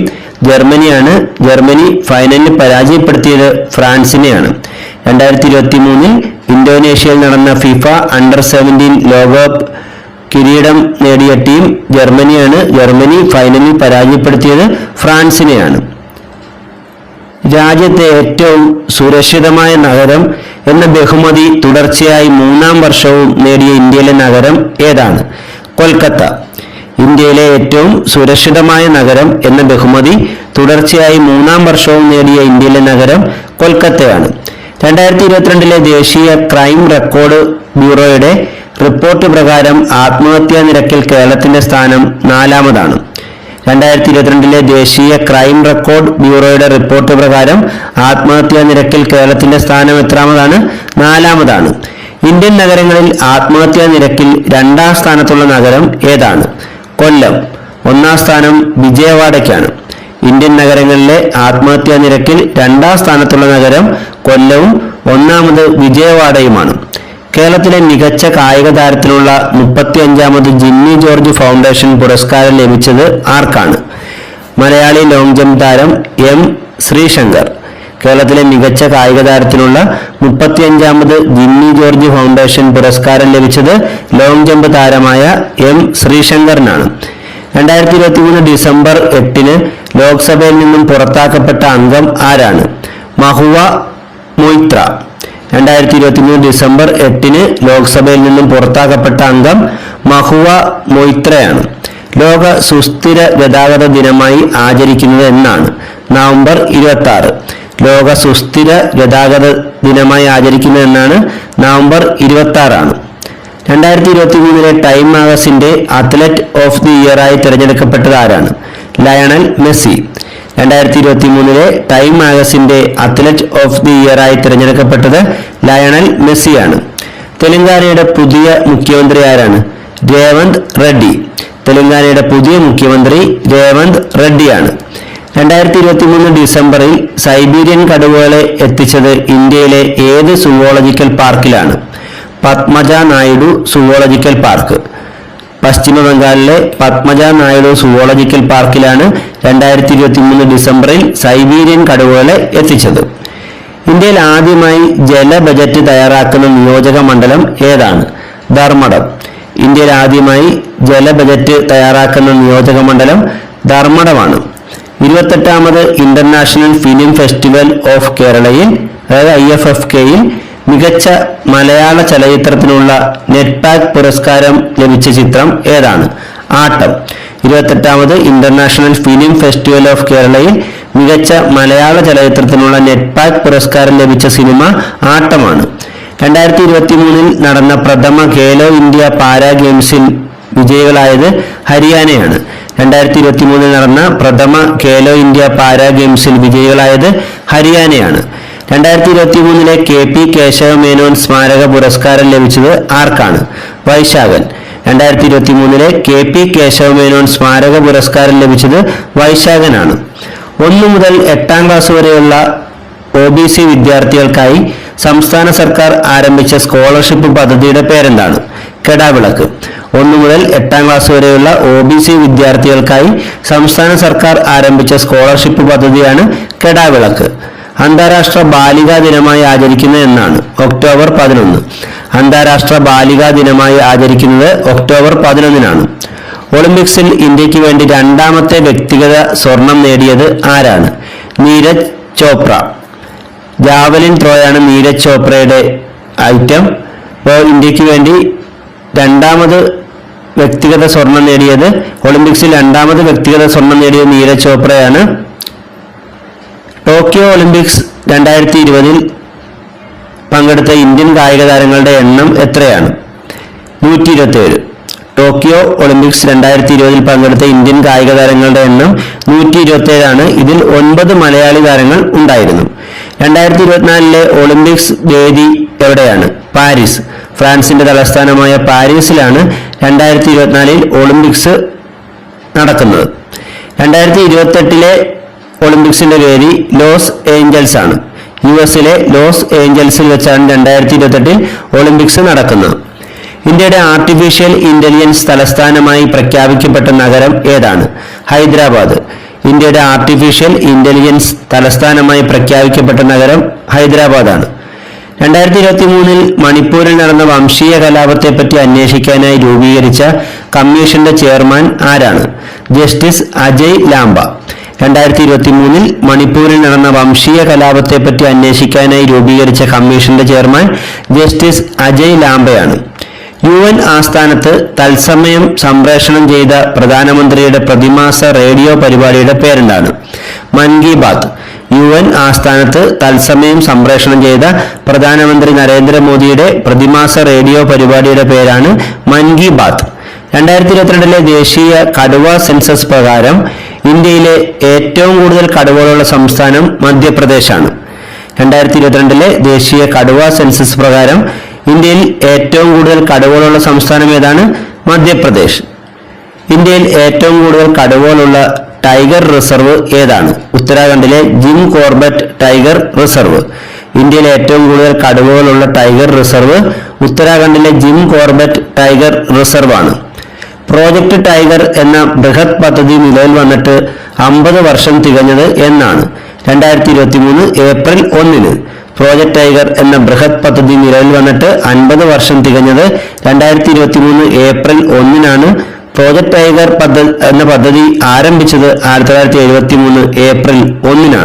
ജർമ്മനിയാണ്. ജർമ്മനി ഫൈനലിൽ പരാജയപ്പെടുത്തിയത് ഫ്രാൻസിനെയാണ്. 2023 ഇന്തോനേഷ്യയിൽ നടന്ന ഫിഫ അണ്ടർ 17 ലോകകപ്പ് കിരീടം നേടിയ ടീം ജർമ്മനിയാണ്. ജർമ്മനി ഫൈനലിൽ പരാജയപ്പെടുത്തിയത് ഫ്രാൻസിനെയാണ്. രാജ്യത്തെ ഏറ്റവും സുരക്ഷിതമായ നഗരം എന്ന ബഹുമതി തുടർച്ചയായി 3-ാം വർഷവും നേടിയ ഇന്ത്യയിലെ നഗരം ഏതാണ്? കൊൽക്കത്ത. ഇന്ത്യയിലെ ഏറ്റവും സുരക്ഷിതമായ നഗരം എന്ന ബഹുമതി തുടർച്ചയായി 3-ാം വർഷവും നേടിയ ഇന്ത്യയിലെ നഗരം കൊൽക്കത്തയാണ്. 2022 ദേശീയ ക്രൈം റെക്കോർഡ് ബ്യൂറോയുടെ റിപ്പോർട്ട് പ്രകാരം ആത്മഹത്യാ നിരക്കിൽ കേരളത്തിന്റെ സ്ഥാനം 4-ാമതാണ്. 2022 ദേശീയ ക്രൈം റെക്കോർഡ് ബ്യൂറോയുടെ റിപ്പോർട്ട് പ്രകാരം ആത്മഹത്യാ നിരക്കിൽ കേരളത്തിന്റെ സ്ഥാനം എത്രാമതാണ്? 4-ാമതാണ്. ഇന്ത്യൻ നഗരങ്ങളിൽ ആത്മഹത്യാ നിരക്കിൽ 2-ാം സ്ഥാനത്തുള്ള നഗരം ഏതാണ്? കൊല്ലം. 1-ാം സ്ഥാനം വിജയവാഡയ്ക്കാണ്. ഇന്ത്യൻ നഗരങ്ങളിലെ ആത്മഹത്യാ നിരക്കിൽ 2-ാം സ്ഥാനത്തുള്ള നഗരം കൊല്ലവും 1-ാമത് വിജയവാഡയുമാണ്. കേരളത്തിലെ മികച്ച കായിക താരത്തിനുള്ള 35-ാമത് ജിമ്മി ജോർജ് ഫൗണ്ടേഷൻ പുരസ്കാരം ലഭിച്ചത് ആർക്കാണ്? മലയാളി ലോങ് ജമ്പ് താരം M. ശ്രീശങ്കർ. കേരളത്തിലെ മികച്ച കായിക താരത്തിനുള്ള 35-ാമത് ജിമ്മി ജോർജ് ഫൗണ്ടേഷൻ പുരസ്കാരം ലഭിച്ചത് ലോങ് ജമ്പ് താരമായ M. ശ്രീശങ്കറിനാണ്. 2023 ഡിസംബർ 8 ലോക്സഭയിൽ നിന്നും പുറത്താക്കപ്പെട്ട അംഗം ആരാണ്? മഹുവ മൊയ്ത്ര. 2023 ഡിസംബർ 8 ലോക്സഭയിൽ നിന്നും പുറത്താക്കപ്പെട്ട അംഗം മഹുവ മൊയ്ത്രയാണ്. ലോക സുസ്ഥിര ഗതാഗത ദിനമായി ആചരിക്കുന്നത് എന്നാണ്? നവംബർ 26. ലോക സുസ്ഥിര ഗതാഗത ദിനമായി ആചരിക്കുന്നത് എന്നാണ്? നവംബർ 26 ആണ്. 2023 ടൈം മാഗസിന്റെ അത്ലറ്റ് ഓഫ് ദി ഇയർ ആയി തിരഞ്ഞെടുക്കപ്പെട്ടത് ആരാണ്? Lionel Messi. 2023 ടൈം മാഗസിന്റെ അത്ലറ്റ് ഓഫ് ദി ഇയർ ആയി തിരഞ്ഞെടുക്കപ്പെട്ടത് ലയണൽ മെസ്സിയാണ്. തെലങ്കാനയുടെ പുതിയ മുഖ്യമന്ത്രി ആരാണ്? രേവന്ത് റെഡ്ഡി. തെലങ്കാനയുടെ പുതിയ മുഖ്യമന്ത്രി രേവന്ത് റെഡ്ഡിയാണ്. 2023 ഡിസംബറിൽ സൈബീരിയൻ കടുവകളെ എത്തിച്ചത് ഇന്ത്യയിലെ ഏത് സുവോളജിക്കൽ പാർക്കിലാണ്? Padmaja Naidu zoological park. പശ്ചിമ ബംഗാളിലെ പത്മജ നായിഡു സുവോളജിക്കൽ പാർക്കിലാണ് 2023 ഡിസംബറിൽ സൈബീരിയൻ കടുവകളെ എത്തിച്ചത്. ഇന്ത്യയിൽ ആദ്യമായി ജല ബജറ്റ് തയ്യാറാക്കുന്ന നിയോജക മണ്ഡലം ഏതാണ്? ധർമ്മടം. ഇന്ത്യയിൽ ആദ്യമായി ജല ബജറ്റ് തയ്യാറാക്കുന്ന നിയോജക മണ്ഡലം ധർമ്മടമാണ്. 28ാമത് ഇന്റർനാഷണൽ ഫിലിം ഫെസ്റ്റിവൽ ഓഫ് കേരളയിൽ, അതായത് IFFKയിൽ മികച്ച മലയാള ചലച്ചിത്രത്തിനുള്ള നെറ്റ്പാക് പുരസ്കാരം ലഭിച്ച ചിത്രം ഏതാണ്? ആട്ടം. 28ാമത് ഇന്റർനാഷണൽ ഫിലിം ഫെസ്റ്റിവൽ ഓഫ് കേരളയിൽ മികച്ച മലയാള ചലച്ചിത്രത്തിനുള്ള നെറ്റ്പാക് പുരസ്കാരം ലഭിച്ച സിനിമ ആട്ടമാണ്. 2023 നടന്ന പ്രഥമ ഖേലോ ഇന്ത്യ പാരാ ഗെയിംസിൽ വിജയികളായത് ഹരിയാനയാണ്. 2023 നടന്ന പ്രഥമ ഖേലോ ഇന്ത്യ പാരാ ഗെയിംസിൽ വിജയികളായത് ഹരിയാനയാണ്. 2023 KP കേശവമേനോൻ സ്മാരക പുരസ്കാരം ലഭിച്ചത് ആർക്കാണ്? വൈശാഖൻ. 2023 KP കേശവമേനോൻ സ്മാരക പുരസ്കാരം ലഭിച്ചത് വൈശാഖനാണ്. 1 മുതൽ 8ാം ക്ലാസ് വരെയുള്ള OBC വിദ്യാർത്ഥികൾക്കായി സംസ്ഥാന സർക്കാർ ആരംഭിച്ച സ്കോളർഷിപ്പ് പദ്ധതിയുടെ പേരെന്താണ്? കെടാവിളക്ക്. 1 മുതൽ 8ാം ക്ലാസ് വരെയുള്ള OBC വിദ്യാർത്ഥികൾക്കായി സംസ്ഥാന സർക്കാർ ആരംഭിച്ച സ്കോളർഷിപ്പ് പദ്ധതിയാണ് കെടാവിളക്ക്. അന്താരാഷ്ട്ര ബാലികാ ദിനമായി ആചരിക്കുന്നത് എന്നാണ്? ഒക്ടോബർ 11. അന്താരാഷ്ട്ര ബാലികാ ദിനമായി ആചരിക്കുന്നത് ഒക്ടോബർ 11നാണ്. ഒളിമ്പിക്സിൽ ഇന്ത്യക്ക് വേണ്ടി 2ാമത്തെ വ്യക്തിഗത സ്വർണം നേടിയത് ആരാണ്? നീരജ് ചോപ്ര. ജാവലിൻ ത്രോയാണ് നീരജ് ചോപ്രയുടെ ഐറ്റം. അപ്പോൾ ഇന്ത്യക്ക് വേണ്ടി 2ാമത് വ്യക്തിഗത സ്വർണം നേടിയത്, ഒളിമ്പിക്സിൽ 2ാമത് വ്യക്തിഗത സ്വർണം നേടിയത് നീരജ് ചോപ്രയാണ്. ടോക്കിയോ ഒളിമ്പിക്സ് 2020 പങ്കെടുത്ത ഇന്ത്യൻ കായിക താരങ്ങളുടെ എണ്ണം എത്രയാണ്? 127. ടോക്കിയോ ഒളിമ്പിക്സ് 2020 പങ്കെടുത്ത ഇന്ത്യൻ കായിക താരങ്ങളുടെ എണ്ണം 127 ഇതിൽ 9 മലയാളി താരങ്ങൾ ഉണ്ടായിരുന്നു. 2024 ഒളിമ്പിക്സ് വേദി എവിടെയാണ്? പാരീസ്. ഫ്രാൻസിന്റെ തലസ്ഥാനമായ പാരീസിലാണ് 2024 ഒളിമ്പിക്സ് നടക്കുന്നത്. 2028 ഒളിമ്പിക്സിന്റെ വേദി ലോസ് ഏഞ്ചൽസ് ആണ്. US ലോസ് ഏഞ്ചൽസിൽ വെച്ചാണ് 2028 ഒളിമ്പിക്സ് നടക്കുന്നത്. ഇന്ത്യയുടെ ആർട്ടിഫിഷ്യൽ ഇന്റലിജൻസ് തലസ്ഥാനമായി പ്രഖ്യാപിക്കപ്പെട്ട നഗരം ഏതാണ്? ഹൈദരാബാദ്. ഇന്ത്യയുടെ ആർട്ടിഫിഷ്യൽ ഇന്റലിജൻസ് തലസ്ഥാനമായി പ്രഖ്യാപിക്കപ്പെട്ട നഗരം ഹൈദരാബാദാണ്. 2023 മണിപ്പൂരിൽ നടന്ന വംശീയ കലാപത്തെപ്പറ്റി അന്വേഷിക്കാനായി രൂപീകരിച്ച കമ്മീഷന്റെ ചെയർമാൻ ആരാണ്? ജസ്റ്റിസ് അജയ് ലാംബ. 2023 മണിപ്പൂരിൽ നടന്ന വംശീയ കലാപത്തെപ്പറ്റി അന്വേഷിക്കാനായി രൂപീകരിച്ച കമ്മീഷന്റെ ചെയർമാൻ ജസ്റ്റിസ് അജയ് ലാംബയാണ്. UN ആസ്ഥാനത്ത് തത്സമയം സംപ്രേഷണം ചെയ്ത പ്രധാനമന്ത്രിയുടെ പ്രതിമാസ റേഡിയോ പരിപാടിയുടെ പേരെന്താണ്? മൻ കി ബാത്ത്. UN ആസ്ഥാനത്ത് തത്സമയം സംപ്രേഷണം ചെയ്ത പ്രധാനമന്ത്രി നരേന്ദ്രമോദിയുടെ പ്രതിമാസ റേഡിയോ പരിപാടിയുടെ പേരാണ് മൻ കി ബാത്ത്. 2022 ദേശീയ കടുവ സെൻസസ് പ്രകാരം ഇന്ത്യയിലെ ഏറ്റവും കൂടുതൽ കടുവകളുള്ള സംസ്ഥാനം മധ്യപ്രദേശാണ്. 2022 ദേശീയ കടുവ സെൻസസ് പ്രകാരം ഇന്ത്യയിൽ ഏറ്റവും കൂടുതൽ കടുവകളുള്ള സംസ്ഥാനം ഏതാണ്? മധ്യപ്രദേശ്. ഇന്ത്യയിൽ ഏറ്റവും കൂടുതൽ കടുവകളുള്ള ടൈഗർ റിസർവ് ഏതാണ്? ഉത്തരാഖണ്ഡിലെ ജിം കോർബറ്റ് ടൈഗർ റിസർവ്. ഇന്ത്യയിൽ ഏറ്റവും കൂടുതൽ കടുവകളുള്ള ടൈഗർ റിസർവ് ഉത്തരാഖണ്ഡിലെ ജിം കോർബറ്റ് ടൈഗർ റിസർവ് ആണ്. പ്രോജക്ട് ടൈഗർ എന്ന ബൃഹത് പദ്ധതി നിലവിൽ വന്നിട്ട് 50 വർഷം തികഞ്ഞത് എന്നാണ്? 2023 ഏപ്രിൽ 1. പ്രോജക്ട് ടൈഗർ എന്ന ബൃഹത് പദ്ധതി നിലവിൽ വന്നിട്ട് 50 വർഷം തികഞ്ഞത് 2023 ഏപ്രിൽ 1 പ്രോജക്ട് ടൈഗർ എന്ന പദ്ധതി ആരംഭിച്ചത് 1973 ഏപ്രിൽ 1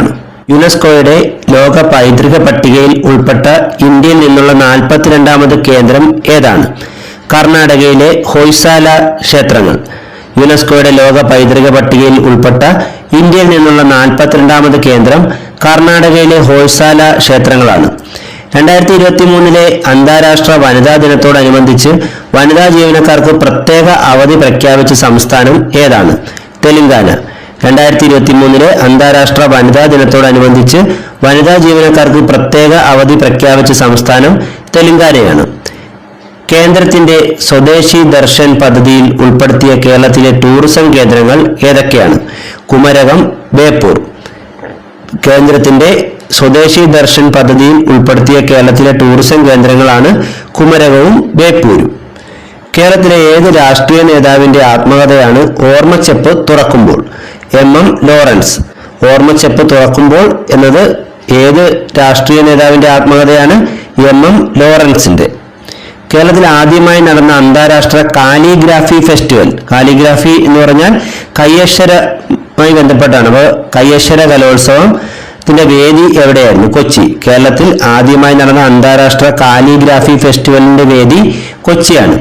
യുനെസ്കോയുടെ ലോക പൈതൃക പട്ടികയിൽ ഉൾപ്പെട്ട ഇന്ത്യയിൽ നിന്നുള്ള 42ാമത് കേന്ദ്രം ഏതാണ്? കർണാടകയിലെ ഹൊയ്സാല ക്ഷേത്രങ്ങൾ. യുനെസ്കോയുടെ ലോക പൈതൃക പട്ടികയിൽ ഉൾപ്പെട്ട ഇന്ത്യയിൽ നിന്നുള്ള 42ാമത് കേന്ദ്രം കർണാടകയിലെ ഹൊയ്സാല ക്ഷേത്രങ്ങളാണ്. 2023 അന്താരാഷ്ട്ര വനിതാ ദിനത്തോടനുബന്ധിച്ച് വനിതാ ജീവനക്കാർക്ക് പ്രത്യേക അവധി പ്രഖ്യാപിച്ച സംസ്ഥാനം ഏതാണ്? തെലങ്കാന. 2023 അന്താരാഷ്ട്ര വനിതാ ദിനത്തോടനുബന്ധിച്ച് വനിതാ ജീവനക്കാർക്ക് പ്രത്യേക അവധി പ്രഖ്യാപിച്ച സംസ്ഥാനം തെലങ്കാനയാണ്. കേന്ദ്രത്തിന്റെ സ്വദേശി ദർശൻ പദ്ധതിയിൽ ഉൾപ്പെടുത്തിയ കേരളത്തിലെ ടൂറിസം കേന്ദ്രങ്ങൾ ഏതൊക്കെയാണ്? കുമരകം, ബേപ്പൂർ. കേന്ദ്രത്തിന്റെ സ്വദേശി ദർശൻ പദ്ധതിയിൽ ഉൾപ്പെടുത്തിയ കേരളത്തിലെ ടൂറിസം കേന്ദ്രങ്ങളാണ് കുമരകവും ബേപ്പൂരും. കേരളത്തിലെ ഏത് രാഷ്ട്രീയ നേതാവിന്റെ ആത്മകഥയാണ് ഓർമ്മച്ചെപ്പ് തുറക്കുമ്പോൾ? MM Lawrence. ഓർമ്മച്ചെപ്പ് തുറക്കുമ്പോൾ എന്നത് ഏത് രാഷ്ട്രീയ നേതാവിന്റെ ആത്മകഥയാണ്? MM ലോറൻസിന്റെ. കേരളത്തിൽ ആദ്യമായി നടന്ന അന്താരാഷ്ട്ര കാലിഗ്രാഫി ഫെസ്റ്റിവൽ. കാലിഗ്രാഫി എന്ന് പറഞ്ഞാൽ കയ്യക്ഷരമായി ബന്ധപ്പെട്ടാണ്. അപ്പോൾ കയ്യക്ഷര കലോത്സവത്തിന്റെ വേദി എവിടെയായിരുന്നു? കൊച്ചി. കേരളത്തിൽ ആദ്യമായി നടന്ന അന്താരാഷ്ട്ര കാലിഗ്രാഫി ഫെസ്റ്റിവലിന്റെ വേദി കൊച്ചിയാണ്.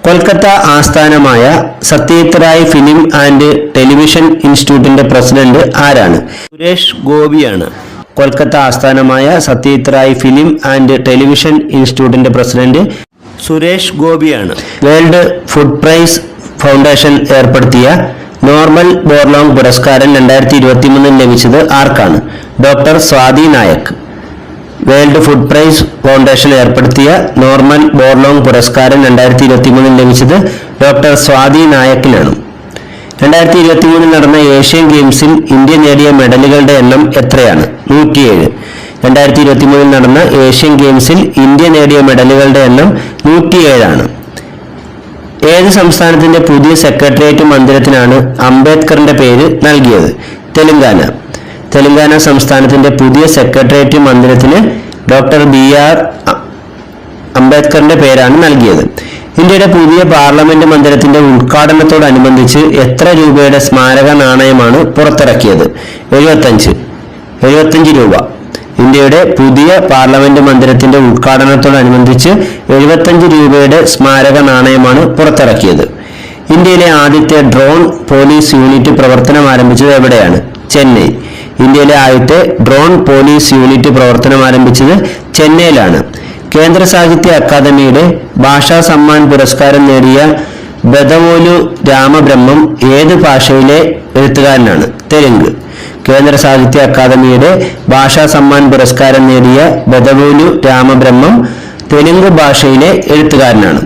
കൊൽക്കത്ത ആസ്ഥാനമായ Satyajit Ray film and television ഇൻസ്റ്റിറ്റ്യൂട്ടിന്റെ പ്രസിഡന്റ് ആരാണ്? സുരേഷ് ഗോപിയാണ്. കൊൽക്കത്ത ആസ്ഥാനമായ Satyajit Ray film and television ഇൻസ്റ്റിറ്റ്യൂട്ടിന്റെ പ്രസിഡന്റ് സുരേഷ് ഗോപിയാണ്. വേൾഡ് ഫുഡ് പ്രൈസ് ഫൗണ്ടേഷൻ ഏർപ്പെടുത്തിയ നോർമൻ ബോർലോങ് പുരസ്കാരം 2023 ലഭിച്ചത് ആർക്കാണ്? Doctor Swati Nayak. World food prize foundation ഏർപ്പെടുത്തിയ നോർമൻ ബോർലോങ് പുരസ്കാരം 2023 ലഭിച്ചത് ഡോക്ടർ സ്വാതി നായക്കിനാണ്. 2023 നടന്ന ഏഷ്യൻ ഗെയിംസിൽ ഇന്ത്യ നേടിയ മെഡലുകളുടെ എണ്ണം എത്രയാണ്? 107. 2023 നടന്ന ഏഷ്യൻ ഗെയിംസിൽ ഇന്ത്യ നേടിയ മെഡലുകളുടെ എണ്ണം 107 ആണ്. ഏത് സംസ്ഥാനത്തിന്റെ പുതിയ സെക്രട്ടേറിയറ്റ് മന്ദിരത്തിനാണ് അംബേദ്കറിന്റെ പേര് നൽകിയത്? തെലങ്കാന. തെലങ്കാന സംസ്ഥാനത്തിന്റെ പുതിയ സെക്രട്ടേറിയറ്റ് മന്ദിരത്തിന് ഡോക്ടർ BR അംബേദ്കറിന്റെ പേരാണ് നൽകിയത്. ഇന്ത്യയുടെ പുതിയ പാർലമെന്റ് മന്ദിരത്തിന്റെ ഉദ്ഘാടനത്തോടനുബന്ധിച്ച് എത്ര രൂപയുടെ സ്മാരക നാണയമാണ് പുറത്തിറക്കിയത്? 75 രൂപ. ഇന്ത്യയുടെ പുതിയ പാർലമെന്റ് മന്ദിരത്തിന്റെ ഉദ്ഘാടനത്തോടനുബന്ധിച്ച് 75 രൂപയുടെ സ്മാരക നാണയമാണ് പുറത്തിറക്കിയത്. ഇന്ത്യയിലെ ആദ്യത്തെ ഡ്രോൺ പോലീസ് യൂണിറ്റ് പ്രവർത്തനം ആരംഭിച്ചത് എവിടെയാണ്? ചെന്നൈ. ഇന്ത്യയിലെ ആദ്യത്തെ ഡ്രോൺ പോലീസ് യൂണിറ്റ് പ്രവർത്തനം ആരംഭിച്ചത് ചെന്നൈയിലാണ്. കേന്ദ്ര സാഹിത്യ അക്കാദമിയുടെ ഭാഷാ സമ്മാൻ പുരസ്കാരം നേടിയ ബദവോലു രാമബ്രഹ്മം ഏത് ഭാഷയിലെ എഴുത്തുകാരനാണ്? തെലുങ്ക്. കേന്ദ്ര സാഹിത്യ അക്കാദമിയുടെ ഭാഷാ സമ്മാൻ പുരസ്കാരം നേടിയ ബദവോലു രാമബ്രഹ്മം തെലുങ്ക് ഭാഷയിലെ എഴുത്തുകാരനാണ്.